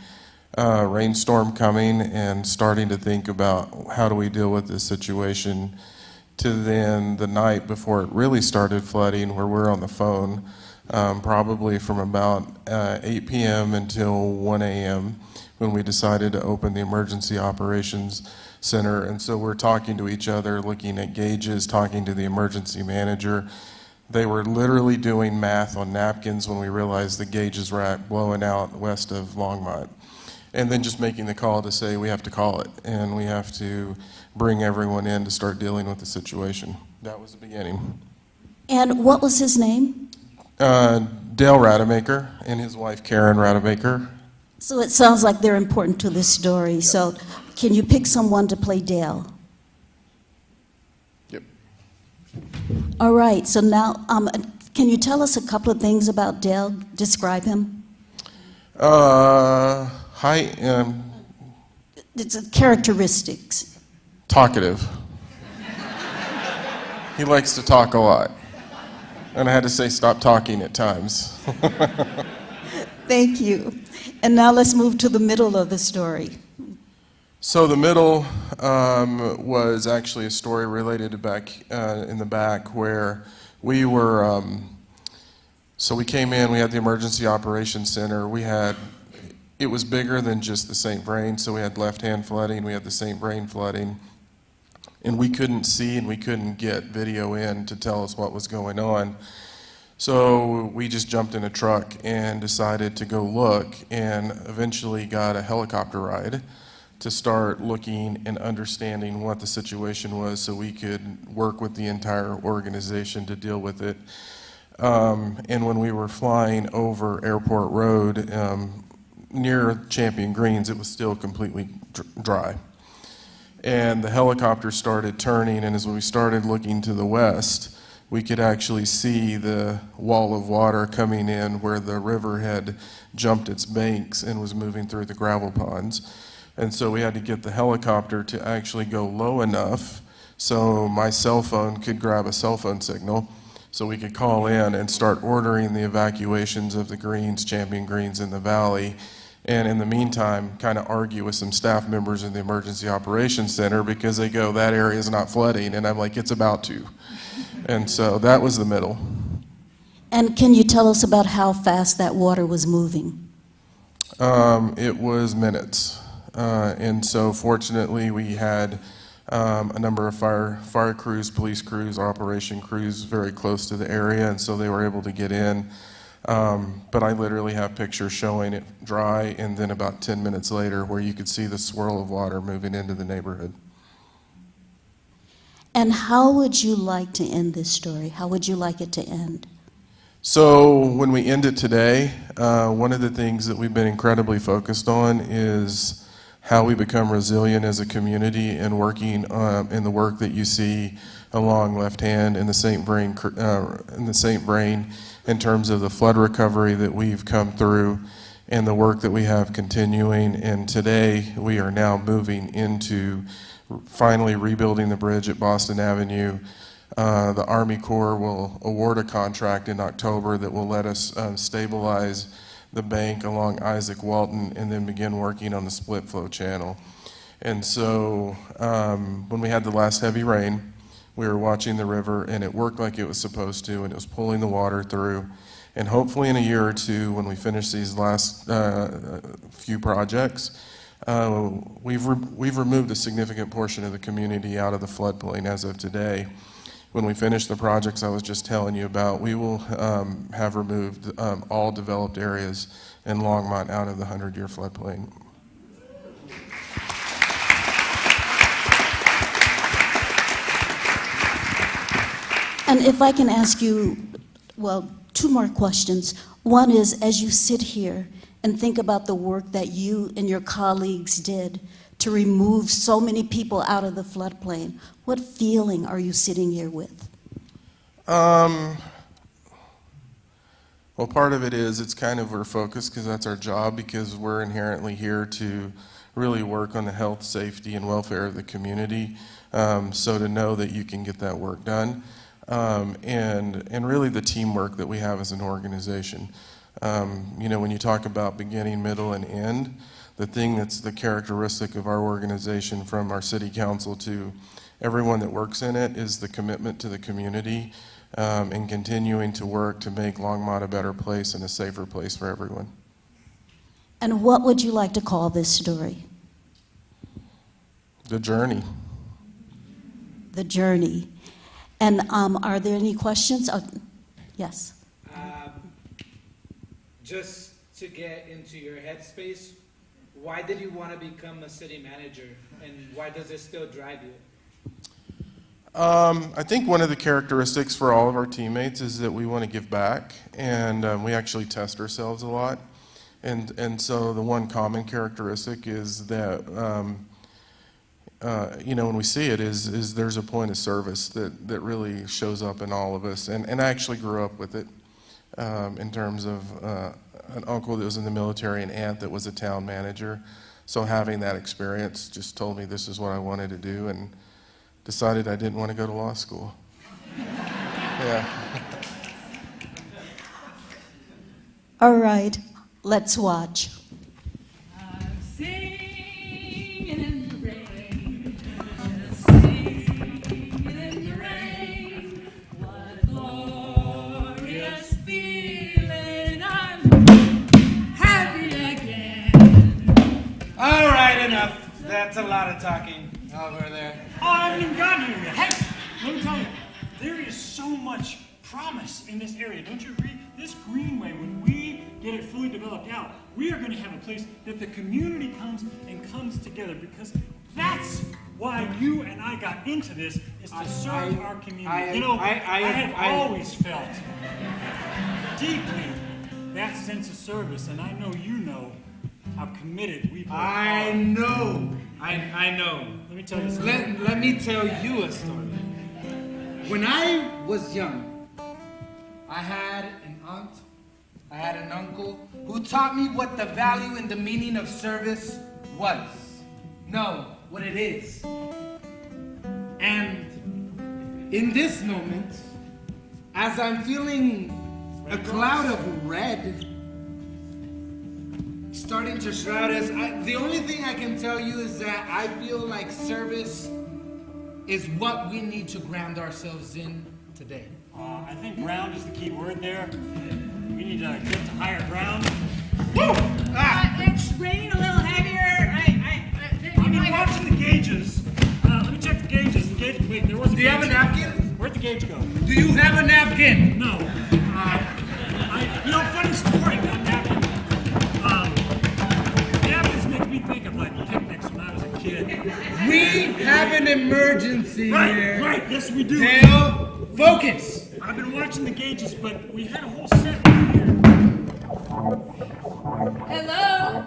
rainstorm coming and starting to think about how do we deal with this situation, to then the night before it really started flooding, where we're on the phone probably from about 8 p.m. until 1 a.m. when we decided to open the emergency operations center. And so we're talking to each other, looking at gauges, talking to the emergency manager. They were literally doing math on napkins when we realized the gauges were blowing out west of Longmont. And then just making the call to say we have to call it and we have to bring everyone in to start dealing with the situation. That was the beginning. And what was his name? Dale Rademacher and his wife Karen Rademacher. So it sounds like they're important to this story. Yep. So can you pick someone to play Dale? Yep. All right, so now can you tell us a couple of things about Dale? Describe him. It's characteristics. Talkative. He likes to talk a lot. And I had to say stop talking at times. Thank you. And now let's move to the middle of the story. So the middle was actually a story related to back in the back where we were, so we came in, we had the emergency operations center, it was bigger than just the St. Vrain, so we had left-hand flooding, we had the St. Vrain flooding, and we couldn't see and we couldn't get video in to tell us what was going on. So we just jumped in a truck and decided to go look, and eventually got a helicopter ride to start looking and understanding what the situation was so we could work with the entire organization to deal with it. And when we were flying over Airport Road, near Champion Greens, it was still completely dry. And the helicopter started turning, and as we started looking to the west, we could actually see the wall of water coming in where the river had jumped its banks and was moving through the gravel ponds. And so we had to get the helicopter to actually go low enough so my cell phone could grab a cell phone signal so we could call in and start ordering the evacuations of the Greens, Champion Greens in the valley. And in the meantime, kind of argue with some staff members in the Emergency Operations Center because they go, that area is not flooding. And I'm like, it's about to. And so that was the middle. And can you tell us about how fast that water was moving? It was minutes. And so fortunately we had a number of fire crews, police crews, operation crews very close to the area, and so they were able to get in. But I literally have pictures showing it dry, and then about 10 minutes later where you could see the swirl of water moving into the neighborhood. And how would you like to end this story? How would you like it to end? So when we end it today, one of the things that we've been incredibly focused on is how we become resilient as a community and working in the work that you see along left hand in the St. Vrain in terms of the flood recovery that we've come through and the work that we have continuing. And today we are now moving into finally rebuilding the bridge at Boston Avenue, The Army Corps will award a contract in October that will let us stabilize the bank along Isaac Walton and then begin working on the split flow channel. And so when we had the last heavy rain, we were watching the river and it worked like it was supposed to, and it was pulling the water through. And hopefully in a year or two, when we finish these last few projects, we've removed a significant portion of the community out of the floodplain as of today. When we finish the projects I was just telling you about, we will have removed all developed areas in Longmont out of the 100-year floodplain. And if I can ask you, well, two more questions. One is, as you sit here and think about the work that you and your colleagues did to remove so many people out of the floodplain, what feeling are you sitting here with? Well, part of it is it's kind of our focus because that's our job, because we're inherently here to really work on the health, safety, and welfare of the community. So to know that you can get that work done. And really the teamwork that we have as an organization. You know, when you talk about beginning, middle, and end, the thing that's the characteristic of our organization, from our city council to everyone that works in it, is the commitment to the community and continuing to work to make Longmont a better place and a safer place for everyone. And what would you like to call this story? The journey. The journey. And are there any questions? Yes. Just to get into your headspace, why did you want to become a city manager, and why does it still drive you? I think one of the characteristics for all of our teammates is that we want to give back, and we actually test ourselves a lot. And so the one common characteristic is that you know, when we see it, is there's a point of service that really shows up in all of us. And I actually grew up with it in terms of an uncle that was in the military, an aunt that was a town manager. So having that experience just told me this is what I wanted to do, and decided I didn't want to go to law school. Yeah. All right, let's watch. All right, enough. That's a lot of talking over there. Oh, I haven't even gotten here yet. Hey, let me tell you, there is so much promise in this area. Don't you agree? This greenway, when we get it fully developed out, we are going to have a place that the community comes together, because that's why you and I got into this, is to serve our community. I have always felt deeply that sense of service, and I know you know how committed we both are. I know. Let me tell you something. Let me tell you a story. When I was young, I had an aunt, I had an uncle who taught me what the value and the meaning of service was. No, what it is. And in this moment, as I'm feeling a cloud of red starting to shroud us, the only thing I can tell you is that I feel like service is what we need to ground ourselves in today. I think ground is the key word there. We need to get to higher ground. Woo! It's raining a little heavier. I've been watching the gauges. Let me check the gauges. Wait, there was a gauge. Do you have a napkin? Where'd the gauge go? Do you have a napkin? No. Funny story about napkins. Napkins make me think of like picnics when I was a kid. We have an emergency here. Right, yes we do. Dale, focus. I've been watching the gauges, but we had a whole set right here. Hello?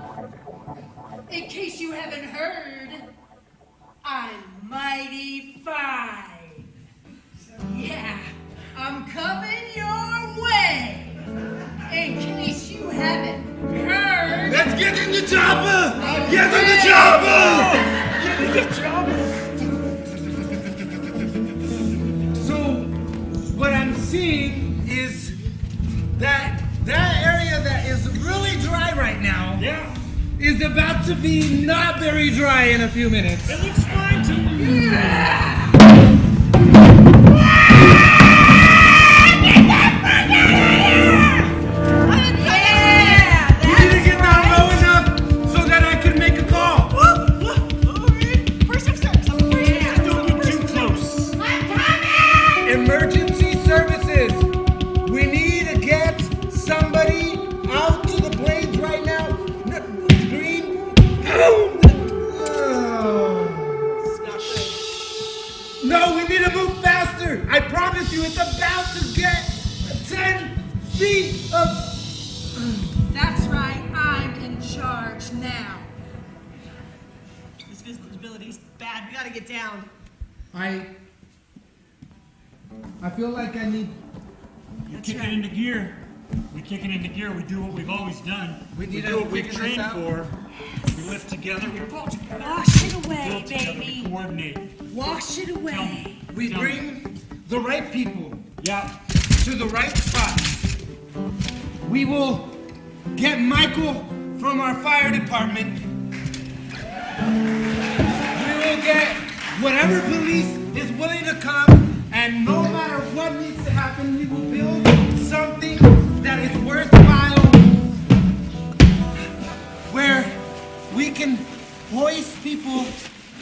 In case you haven't heard, I'm mighty fine. Yeah, I'm coming your way. In case you haven't heard. Let's get in the chopper! Get in the chopper! Get in the chopper! So is about to be not very dry in a few minutes. It looks fine to me. Yeah! You didn't get down low enough so that I could make a call. Don't get too close. Emergency services. We need to get somebody out to the blades right now. Green. No, we need to move faster. I promise you, it's about to get 10 feet of. That's right, I'm in charge now. This visibility's bad. We gotta get down. I feel like I need. You kick it into gear. We kick it into gear. We do what we've always done. We need do to what we've figure this trained out. for. We lift together. We pull together. Wash it away, Build together. baby. We coordinate. Wash it away. We bring the right people Yeah. to the right spots. We will get Michael from our fire department. We will get whatever police is willing to come, and no matter what needs to happen, we will build something that is worthwhile, where we can hoist people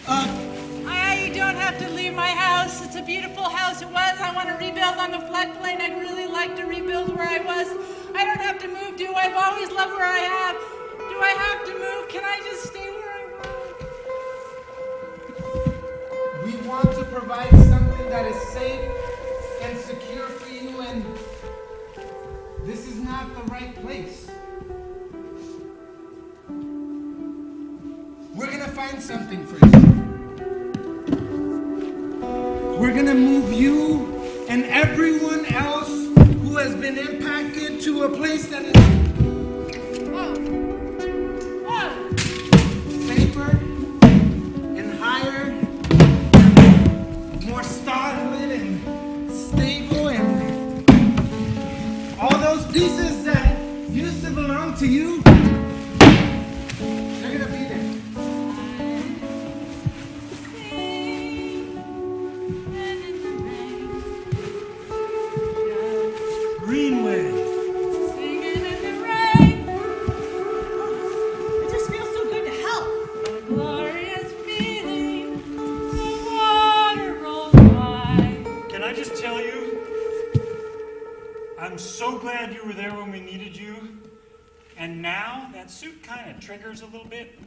up. I don't have to leave my house. It's a beautiful house. It was. I want to rebuild on the floodplain. I'd really like to rebuild where I was. I don't have to move, do I? I've always loved where I have. Do I have to move? Can I just stay where I was? We want to provide something that is safe and secure for you, and this is not the right place. We're gonna find something for you. We're gonna move you and everyone else who has been impacted to a place that is safer and higher, more solid and stable, and all those pieces that used to belong to you, they're gonna be there. Greenway. Singing in the rain, It just feels so good to help. glorious feeling, the water rolls by. Can I just tell you, I'm so glad you were there when we needed you. And now that suit kind of triggers a little bit.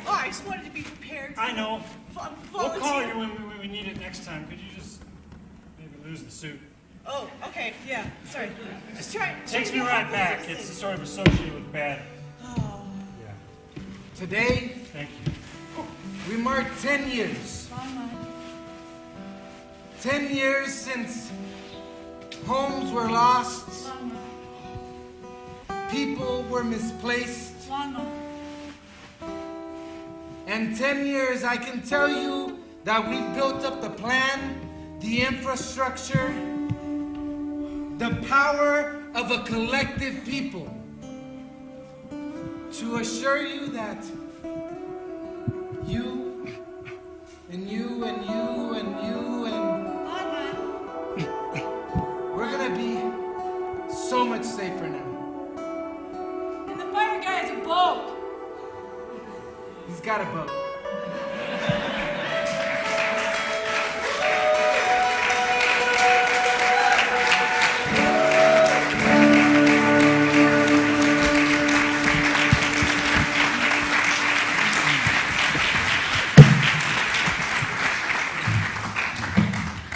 Oh, I just wanted to be prepared. I know. I'm We'll call volunteer. you when we need it next time. Could you just maybe lose the suit? Oh, okay, yeah. Sorry. Just try. Takes me right back. It's sort of associated with bad. Oh. Yeah. Today, Thank you. we mark 10 years. 10 years since homes were lost, people were misplaced, and 10 years, I can tell you that we've built up the plan, the infrastructure, the power of a collective people to assure you that you and you and you and you and we're gonna be so much safer now. And the fire guy has a boat. He's got a boat.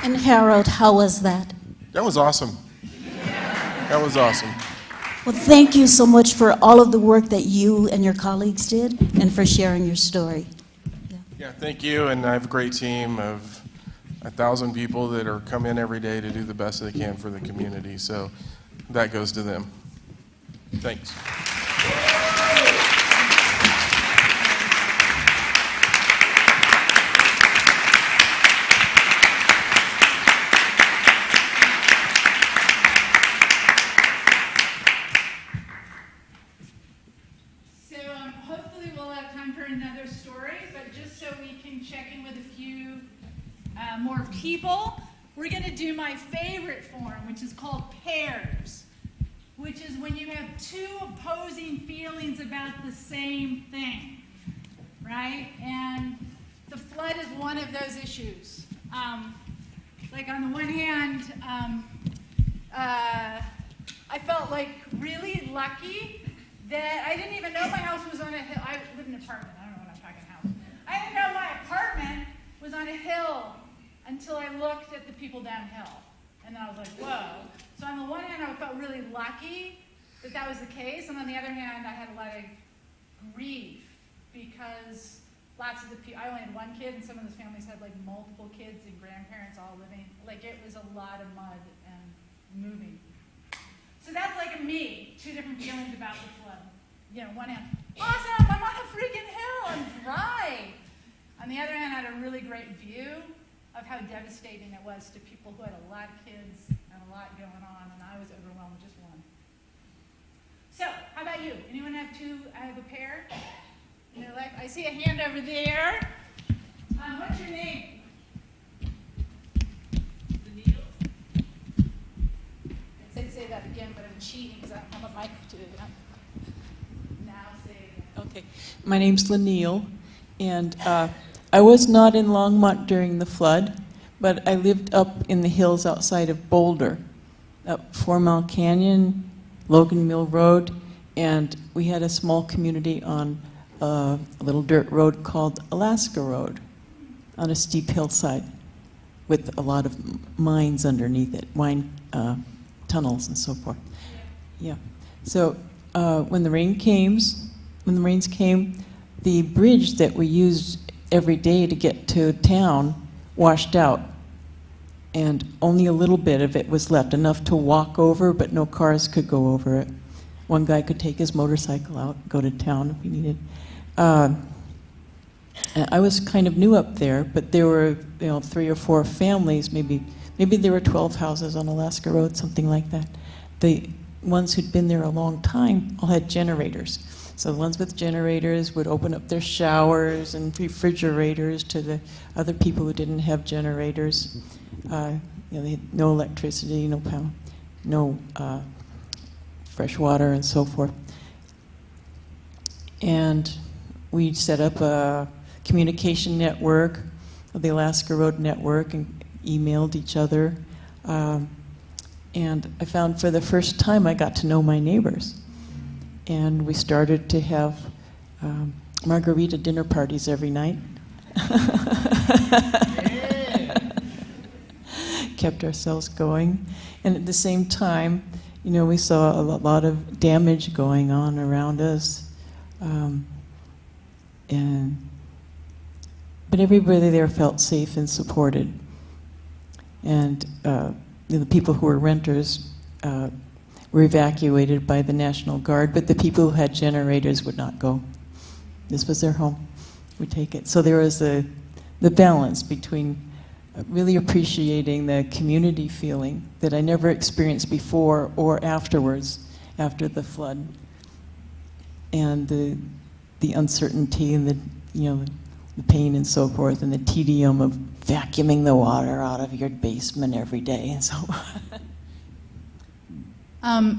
And Harold, how was that? That was awesome. That was awesome. Well, thank you so much for all of the work that you and your colleagues did and for sharing your story. Yeah, thank you, and I have a great team of 1,000 people that are come in every day to do the best they can for the community, so that goes to them. Thanks. So more people, we're going to do my favorite form, which is called pairs, which is when you have two opposing feelings about the same thing, right? And the flood is one of those issues. Like on the one hand, I felt like really lucky that I didn't even know my house was on a hill. I live in an apartment. I don't know what I'm talking house. I didn't know my apartment was on a hill until I looked at the people downhill. And then I was like, whoa. So on the one hand, I felt really lucky that that was the case. And on the other hand, I had a lot of grief because lots of the people, I only had one kid, and some of those families had like multiple kids and grandparents all living. Like it was a lot of mud and moving. So that's like a me, two different feelings about the flood. You know, one hand, awesome, I'm on a freaking hill, I'm dry. On the other hand, I had a really great view of how devastating it was to people who had a lot of kids and a lot going on, and I was overwhelmed with just one. So, how about you? Anyone have a pair in their life? I see a hand over there. What's your name? Say that again, but I'm cheating because I don't have a mic to do that. Now say it again. Okay. My name's Lanille, and I was not in Longmont during the flood, but I lived up in the hills outside of Boulder, up 4 Mile Canyon, Logan Mill Road, and we had a small community on a little dirt road called Alaska Road on a steep hillside with a lot of mines underneath it, tunnels and so forth. Yeah. So when the rains came, the bridge that we used every day to get to town washed out, and only a little bit of it was left, enough to walk over, but no cars could go over it. One guy could take his motorcycle out, go to town if he needed. I was kind of new up there, but there were 3 or 4 families, maybe there were 12 houses on Alaska Road, something like that. The ones who'd been there a long time all had generators. So the ones with generators would open up their showers and refrigerators to the other people who didn't have generators. They had no electricity, no power, no fresh water, and so forth. And we set up a communication network, the Alaska Road Network, and emailed each other. And I found for the first time I got to know my neighbors. And we started to have margarita dinner parties every night. Kept ourselves going. And at the same time, we saw a lot of damage going on around us. But everybody there felt safe and supported. And the people who were renters were evacuated by the National Guard, but the people who had generators would not go. This was their home. We take it. So there was the balance between really appreciating the community feeling that I never experienced before or afterwards, after the flood, and the uncertainty and the pain and so forth, and the tedium of vacuuming the water out of your basement every day and so on.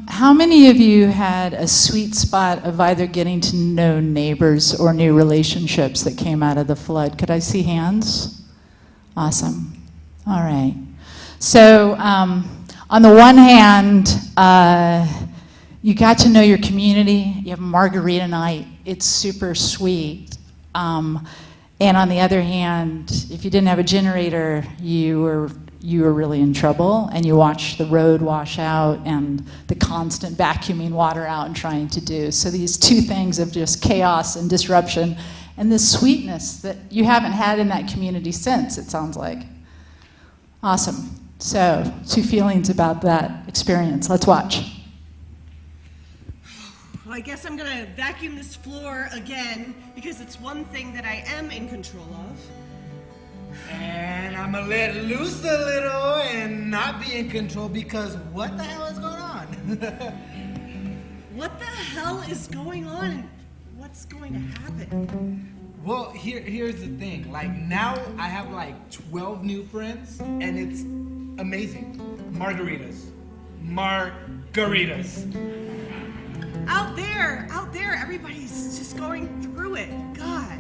How many of you had a sweet spot of either getting to know neighbors or new relationships that came out of the flood? Could I see hands? Awesome. All right. So on the one hand, you got to know your community. You have margarita night. It's super sweet. And on the other hand, if you didn't have a generator, you were really in trouble, and you watched the road wash out and the constant vacuuming water out and trying to do. So these two things of just chaos and disruption, and this sweetness that you haven't had in that community since, it sounds like. Awesome. So 2 feelings about that experience. Let's watch. Well, I guess I'm gonna vacuum this floor again because it's one thing that I am in control of. And I'm gonna let loose a little and not be in control because what the hell is going on? What the hell is going on? What's going to happen? Well, here's the thing. Like, now I have like 12 new friends, and it's amazing. Margaritas. Margaritas. Out there, everybody's just going through it. God.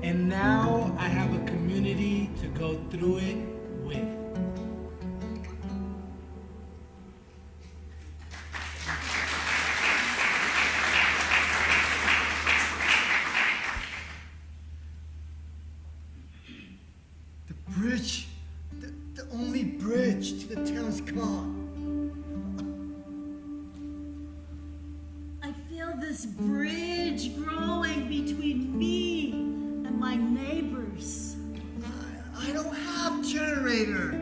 And now I have a community to go through it with. Bridge, the only bridge to the town's gone. I feel this bridge growing between me and my neighbors. I don't have generator.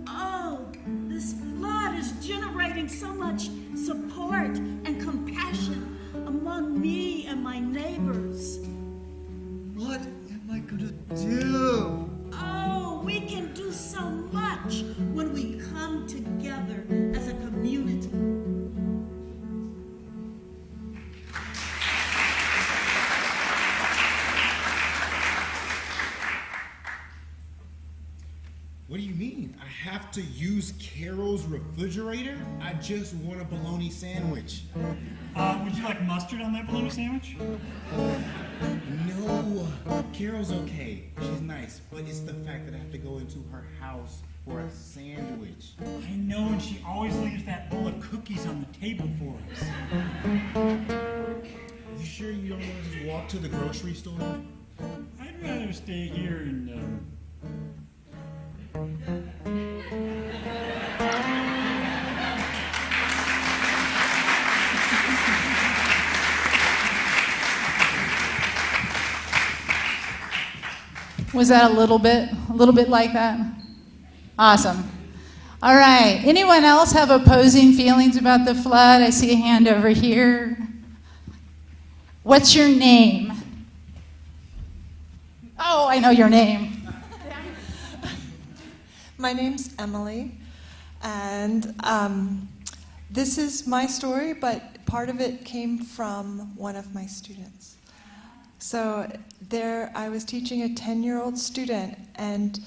Oh, this flood is generating so much support and compassion among me and my neighbors. What am I gonna do? Oh, we can do so much when we come together as a community. What do you mean? I have to use Carol's refrigerator? I just want a bologna sandwich. Would you like mustard on that bologna sandwich? No, Carol's okay. She's nice, but it's the fact that I have to go into her house for a sandwich. I know, and she always leaves that bowl of cookies on the table for us. You sure you don't want to just walk to the grocery store? I'd rather stay here and, Was that a little bit like that? Awesome. All right. Anyone else have opposing feelings about the flood? I see a hand over here. What's your name? Oh, I know your name. My name's Emily, and this is my story, but part of it came from one of my students. So there, I was teaching a 10-year-old student, and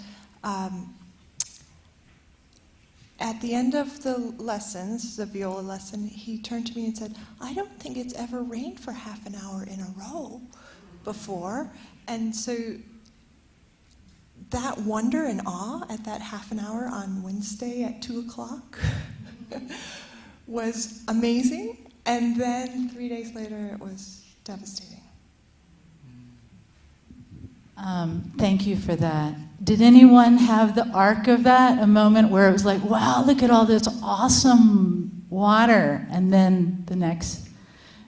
at the end of the lessons, the viola lesson, he turned to me and said, "I don't think it's ever rained for half an hour in a row before." And so that wonder and awe at that half an hour on Wednesday at 2 o'clock was amazing. And then 3 days later, it was devastating. Thank you for that. Did anyone have the arc of that? A moment where it was like, wow, look at all this awesome water. And then the next,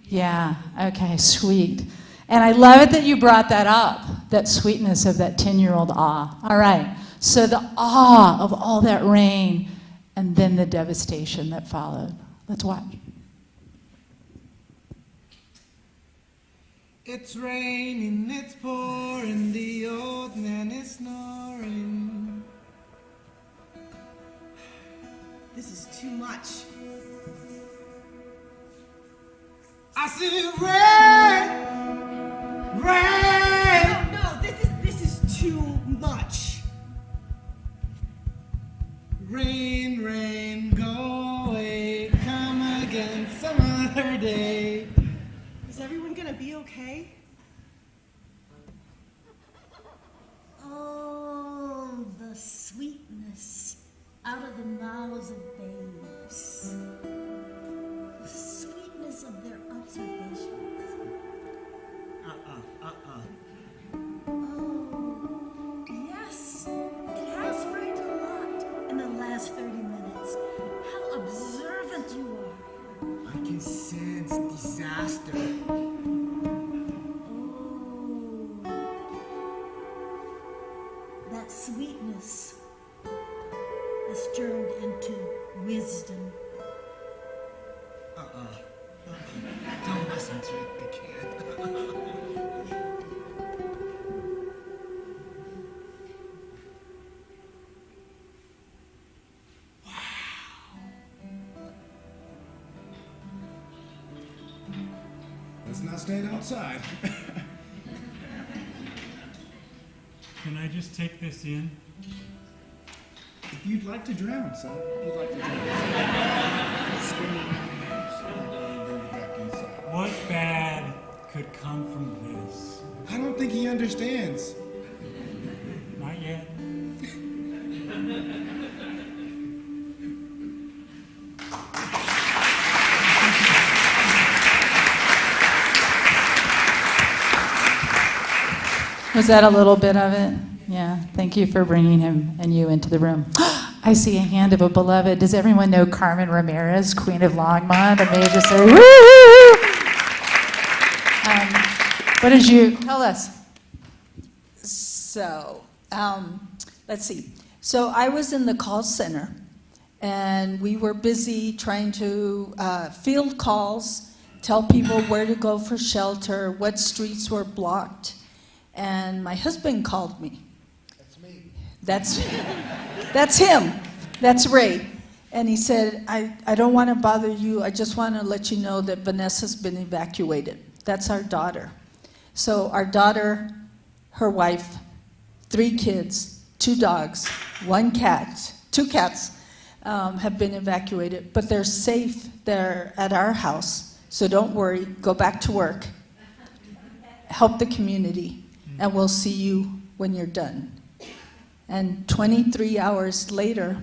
yeah, okay, sweet. And I love it that you brought that up, that sweetness of that 10-year-old awe. All right, so the awe of all that rain and then the devastation that followed. Let's watch. It's raining, it's pouring, the old man is snoring. This is too much. I see rain, rain. No, this is too much. Rain, rain, go away, come again some other day. Is everyone gonna be okay? Oh, the sweetness out of the mouths of babes. The sweetness of their observations. Oh, yes, it has rained a lot in the last 30 minutes. How observant you are. I can sense disaster. Oh, that sweetness has turned into wisdom. Don't listen to the kid. Let's not stand outside. Can I just take this in? If you'd like to drown, son. If you'd like to drown. Bring you back inside. What bad could come from this? I don't think he understands. Not yet. Was that a little bit of it? Yeah. Thank you for bringing him and you into the room. I see a hand of a beloved. Does everyone know Carmen Ramirez, Queen of Longmont? I may just say, woo! What did you tell us? So, let's see. So I was in the call center, and we were busy trying to field calls, tell people where to go for shelter, what streets were blocked. And my husband called me. That's me. That's him. That's Ray. And he said, I don't want to bother you. I just want to let you know that Vanessa's been evacuated. That's our daughter. So our daughter, her wife, 3 kids, 2 dogs, 1 cat, 2 cats have been evacuated. But they're safe. They're at our house. So don't worry. Go back to work. Help the community. And we'll see you when you're done. And 23 hours later,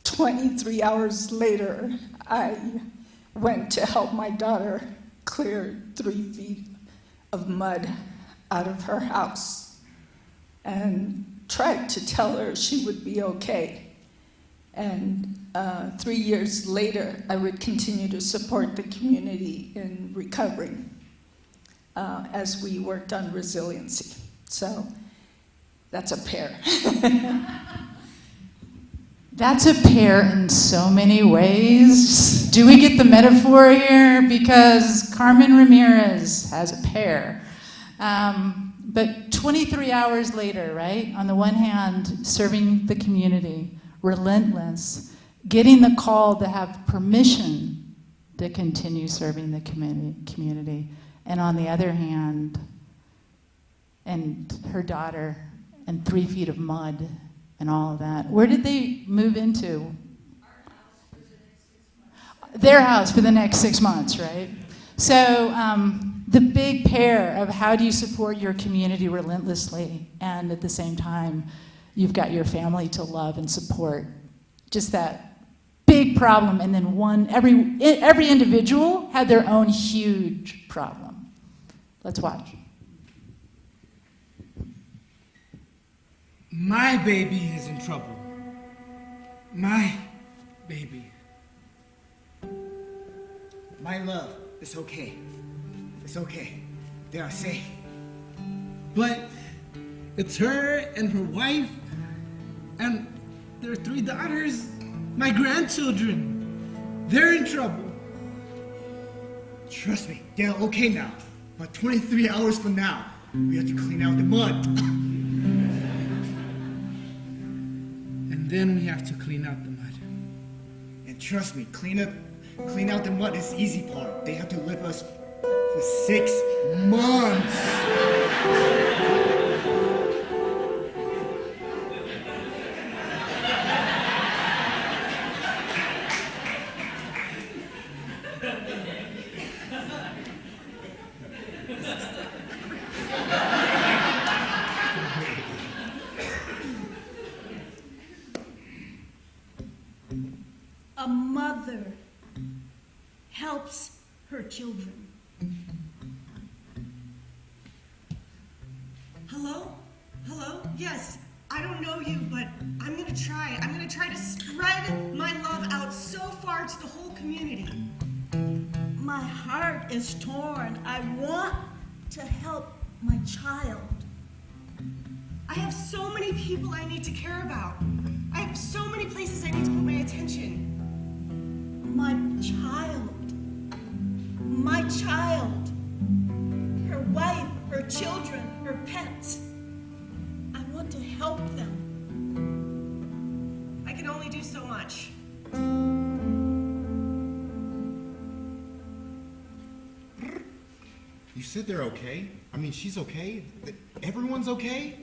23 hours later, I went to help my daughter clear 3 feet of mud out of her house and tried to tell her she would be okay. And 3 years later, I would continue to support the community in recovering as we worked on resiliency. So that's a pair. That's a pair in so many ways. Do we get the metaphor here? Because Carmen Ramirez has a pair. But 23 hours later, right? On the one hand, serving the community, relentless, getting the call to have permission to continue serving the community. And on the other hand, and her daughter, and 3 feet of mud, and all of that. Where did they move into? Their house for the next 6 months, right? So the big pair of how do you support your community relentlessly, and at the same time, you've got your family to love and support. Just that big problem, and then every individual had their own huge problem. Let's watch. My baby is in trouble. My baby. My love, it's okay. It's okay. They are safe. But it's her and her wife and their 3 daughters, my grandchildren. They're in trouble. Trust me, they're okay now. But 23 hours from now, we have to clean out the mud. And then we have to clean out the mud. And trust me, clean out the mud is the easy part. They have to live us for 6 months. A mother helps her children. Hello? Hello? Yes, I don't know you, but I'm gonna try. I'm gonna try to spread my love out so far to the whole community. My heart is torn. I want to help my child. I have so many people I need to care about. I have so many places I need to put my attention. My child, her wife, her children, her pets. I want to help them. I can only do so much. You said they're okay? I mean, she's okay? Everyone's okay?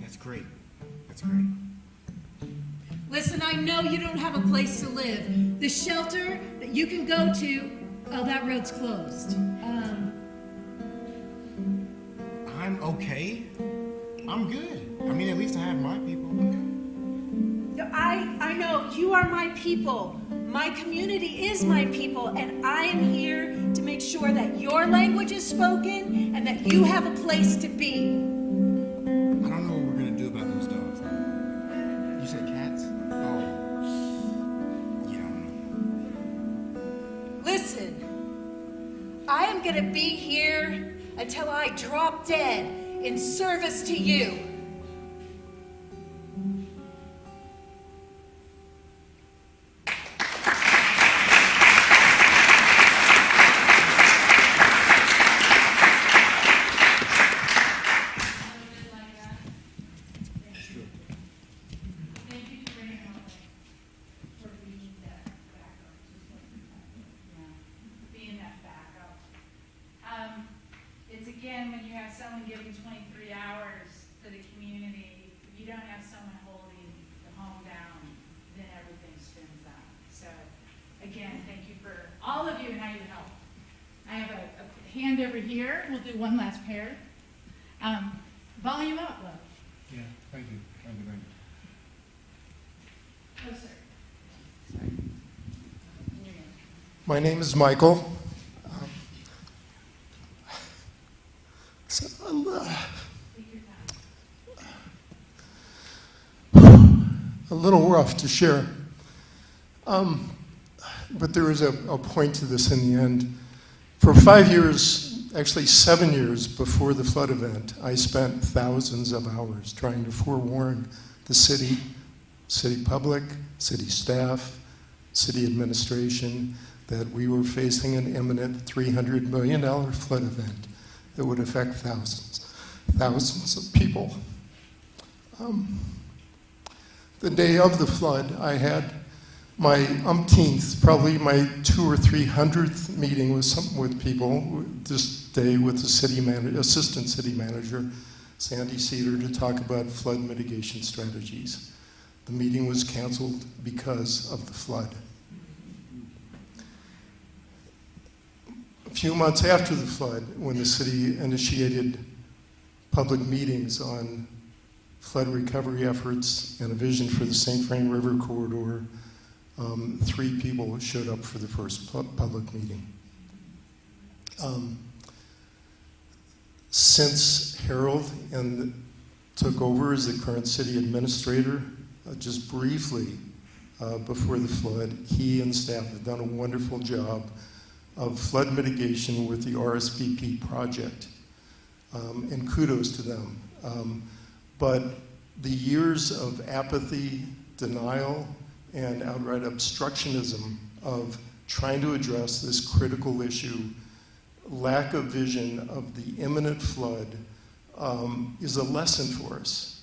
That's great. That's great. Listen, I know you don't have a place to live. The shelter that you can go to, oh, that road's closed. I'm okay. I'm good. I mean, at least I have my people. I know you are my people. My community is my people, and I am here to make sure that your language is spoken and that you have a place to be. I don't know what we're gonna do about those dogs. You said cats? Oh. Yeah, I don't know. Listen, I am going to be here until I drop dead in service to you. It's again, when you have someone giving 23 hours for the community, if you don't have someone holding the home down, then everything spins out. So again, thank you for all of you and how you help. I have a hand over here. We'll do one last pair. Volume up, love. Yeah, thank you. Thank you, thank you. Oh, sir. My name is Michael. A little rough to share. But there is a point to this in the end. For 5 years, actually 7 years before the flood event, I spent thousands of hours trying to forewarn the city public, city staff, city administration, that we were facing an imminent $300 million flood event that would affect thousands of people. The day of the flood, I had my umpteenth, probably my 200th or 300th meeting with people this day with the assistant city manager, Sandy Cedar, to talk about flood mitigation strategies. The meeting was canceled because of the flood. A few months after the flood, when the city initiated public meetings on flood recovery efforts and a vision for the St. Vrain River corridor, 3 people showed up for the first public meeting. Since Harold took over as the current city administrator, just briefly before the flood, he and staff have done a wonderful job of flood mitigation with the RSVP project, and kudos to them. But the years of apathy, denial, and outright obstructionism of trying to address this critical issue, lack of vision of the imminent flood, is a lesson for us.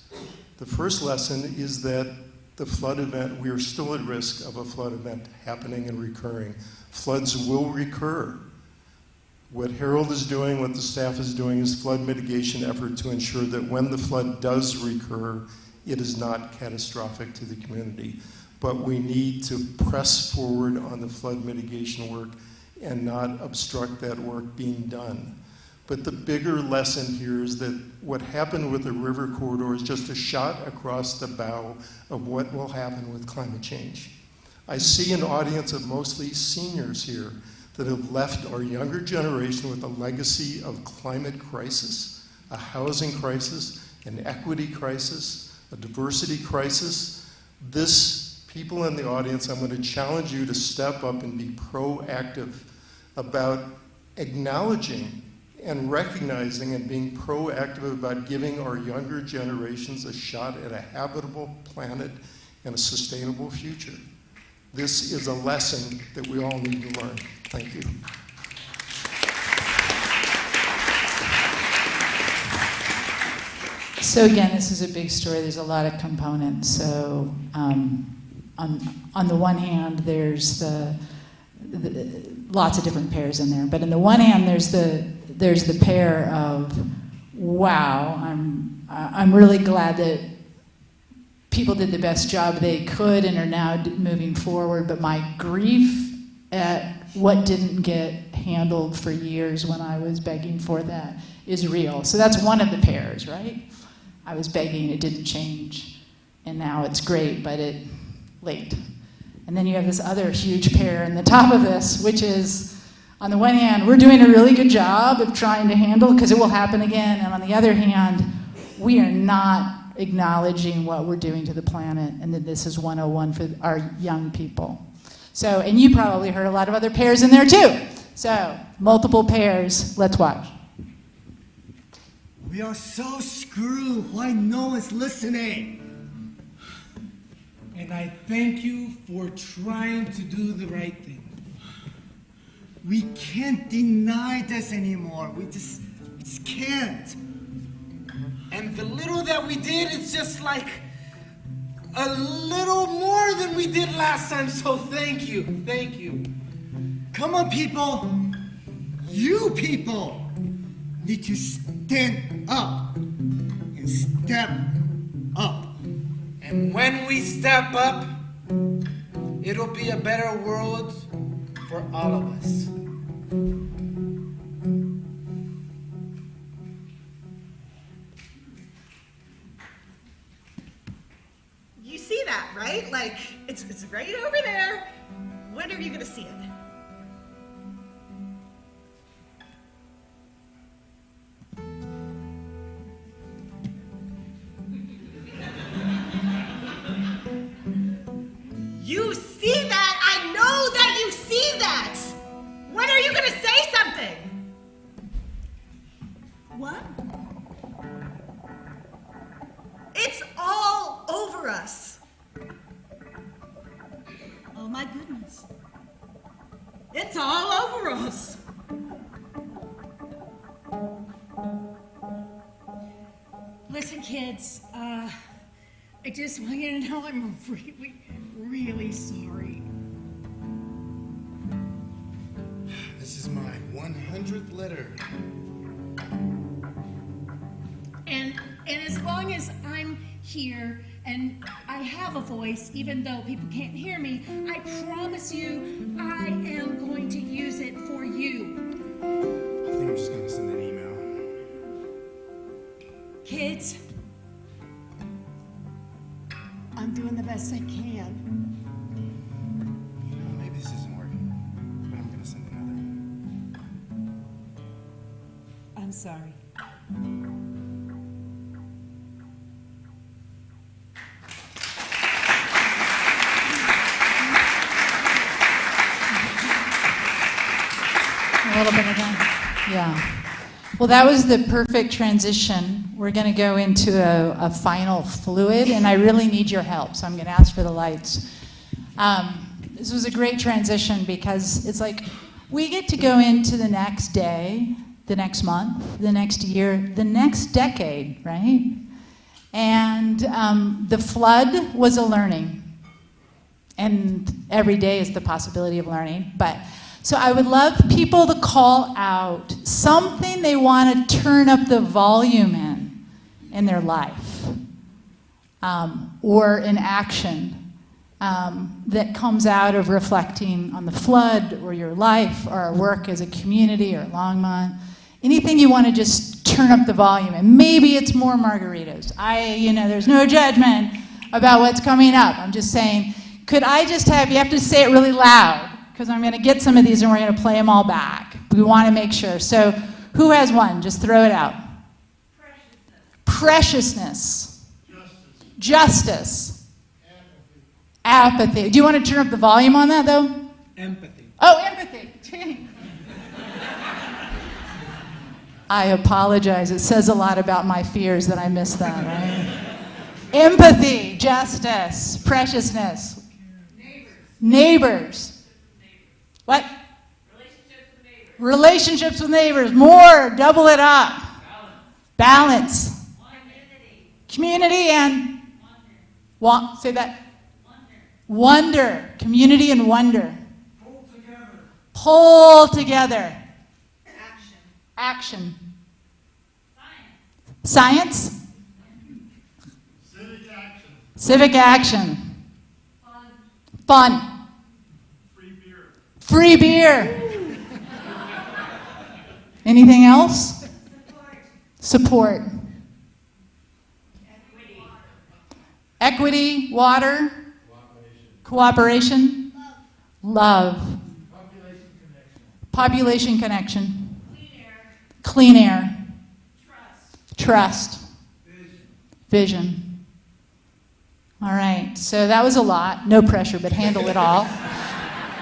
The first lesson is that the flood event, we are still at risk of a flood event happening and recurring. Floods will recur. What Harold is doing, what the staff is doing, is flood mitigation effort to ensure that when the flood does recur, it is not catastrophic to the community. But we need to press forward on the flood mitigation work and not obstruct that work being done. But the bigger lesson here is that what happened with the river corridor is just a shot across the bow of what will happen with climate change. I see an audience of mostly seniors here that have left our younger generation with a legacy of climate crisis, a housing crisis, an equity crisis, a diversity crisis. People in the audience, I'm going to challenge you to step up and be proactive about acknowledging and recognizing and being proactive about giving our younger generations a shot at a habitable planet and a sustainable future. This is a lesson that we all need to learn. Thank you. So again, this is a big story. There's a lot of components. So on the one hand, there's the lots of different pairs in there. But on the one hand, there's the there's the pair of, wow, I'm really glad that people did the best job they could and are now moving forward, but my grief at what didn't get handled for years when I was begging for that is real. So that's one of the pairs, right? I was begging, it didn't change, and now it's great, but it late. And then you have this other huge pair in the top of this, which is, on the one hand, we're doing a really good job of trying to handle, because it will happen again, and on the other hand, we are not acknowledging what we're doing to the planet, and that this is 101 for our young people. So, and you probably heard a lot of other pairs in there too. So, multiple pairs, let's watch. We are so screwed. Why no one's listening? And I thank you for trying to do the right thing. We can't deny this anymore. We just can't. And the little that we did, it's just like a little more than we did last time, so thank you, thank you. Come on, people. You people need to stand up and step up. And when we step up, it'll be a better world for all of us. You see that, right? Like, it's right over there. When are you gonna see it? You see that? I know that you see that. When are you gonna say something? What? It's all over us. Oh my goodness. It's all over us. Listen, kids, I just want you to know I'm really, really sorry. This is my 100th letter. And as long as I'm here and I have a voice, even though people can't hear me, I promise you I am going to use it for you. I think I'm just gonna send an email. Kids, I'm doing the best I can. Maybe this isn't working, but I'm gonna send another. I'm sorry. A little bit of that. Yeah. Well, that was the perfect transition. We're going to go into a final fluid, and I really need your help, so I'm going to ask for the lights. This was a great transition because it's like we get to go into the next day, the next month, the next year, the next decade, right? And the flood was a learning, and every day is the possibility of learning, but so I would love people to call out something they want to turn up the volume in their life, or an action that comes out of reflecting on the flood or your life or our work as a community or Longmont. Anything you want to just turn up the volume, and maybe it's more margaritas. There's no judgment about what's coming up. I'm just saying, could I just have, you have to say it really loud, because I'm going to get some of these and we're going to play them all back. We want to make sure. So who has one? Just throw it out. Preciousness. Justice. Apathy. Do you want to turn up the volume on that, though? Empathy. Oh, empathy. I apologize. It says a lot about my fears that I missed that, right? Empathy, justice, preciousness. Neighbors. What? Relationships with neighbors. More. Double it up. Balance. Community and say that. Wonder. Community and wonder. Pull together. Action. Science. Civic action. Civic action. Fun. Free beer. Free beer. Anything else? Support. Equity, water, cooperation, love, population connection, clean air, trust, vision. All right, so that was a lot. No pressure, but handle it all.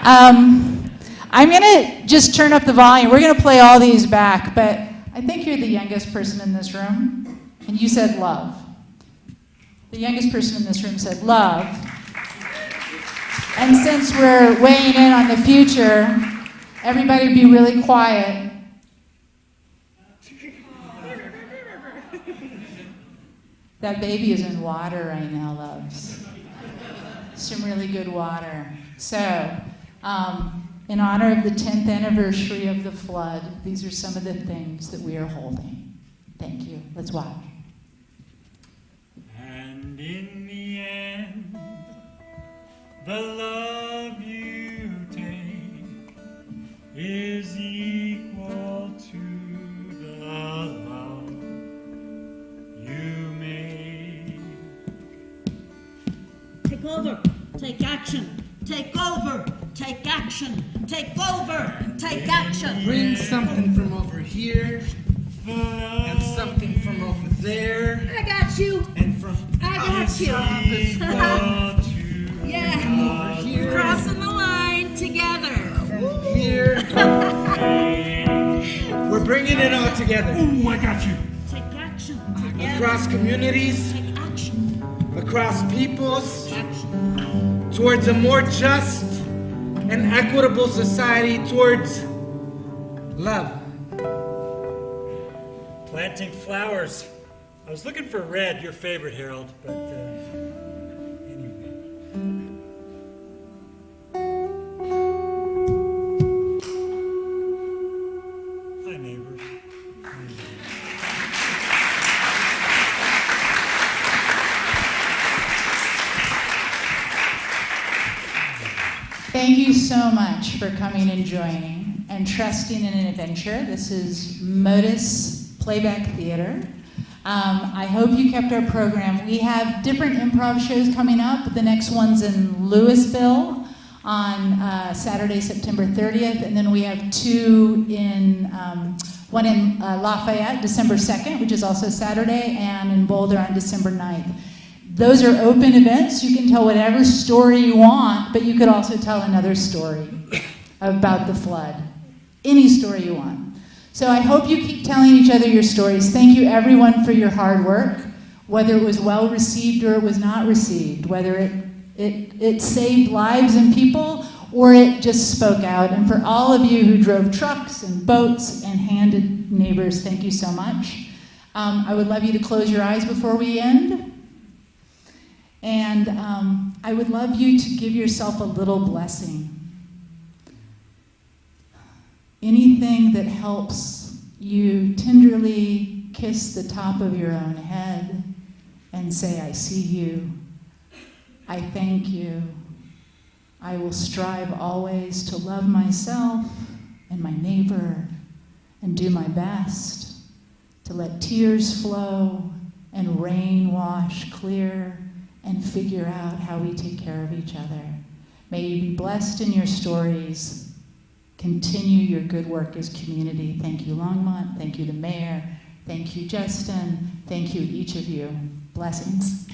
I'm going to just turn up the volume. We're going to play all these back, but I think you're the youngest person in this room, and you said love. The youngest person in this room said love. And since we're weighing in on the future, everybody be really quiet. That baby is in water right now, loves. Some really good water. So, in honor of the 10th anniversary of the flood, these are some of the things that we are holding. Thank you. Let's watch. And in the end, the love you take is equal to the love you made. Take over, take action, take over, take action, take over, take action. Bring something from over here, and something from over there. I got you. And from I got you. Yeah. Over here. Crossing the line together. From here. We're bringing it all together. Ooh, I got you. Take action. Across communities. Take action. Across peoples. Towards a more just and equitable society, towards love. Planting flowers. I was looking for red, your favorite, Harold, but anyway. Hi, neighbors. Thank you so much for coming and joining and trusting in an adventure. This is Motus Playback Theater. I hope you kept our program. We have different improv shows coming up. The next one's in Louisville on Saturday, September 30th, and then we have two in, one in Lafayette, December 2nd, which is also Saturday, and in Boulder on December 9th. Those are open events. You can tell whatever story you want, but you could also tell another story about the flood. Any story you want. So I hope you keep telling each other your stories. Thank you, everyone, for your hard work, whether it was well received or it was not received, whether it saved lives and people or it just spoke out. And for all of you who drove trucks and boats and handed neighbors, thank you so much. I would love you to close your eyes before we end. And I would love you to give yourself a little blessing. Anything that helps you tenderly kiss the top of your own head and say, I see you. I thank you. I will strive always to love myself and my neighbor and do my best to let tears flow and rain wash clear and figure out how we take care of each other. May you be blessed in your stories. Continue your good work as community. Thank you, Longmont. Thank you, the mayor. Thank you, Justin. Thank you, each of you. Blessings.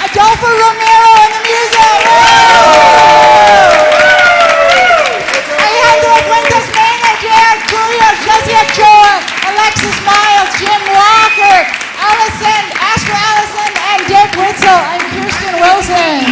Adolfo Romero and the music! Alejandro Fuentes Mena, Jared Julio, Jesse Ochoa, Alexis Miles, Jim Walker, Allison, Astro Allison, and Dick Witzel. I'm Kirsten Wilson.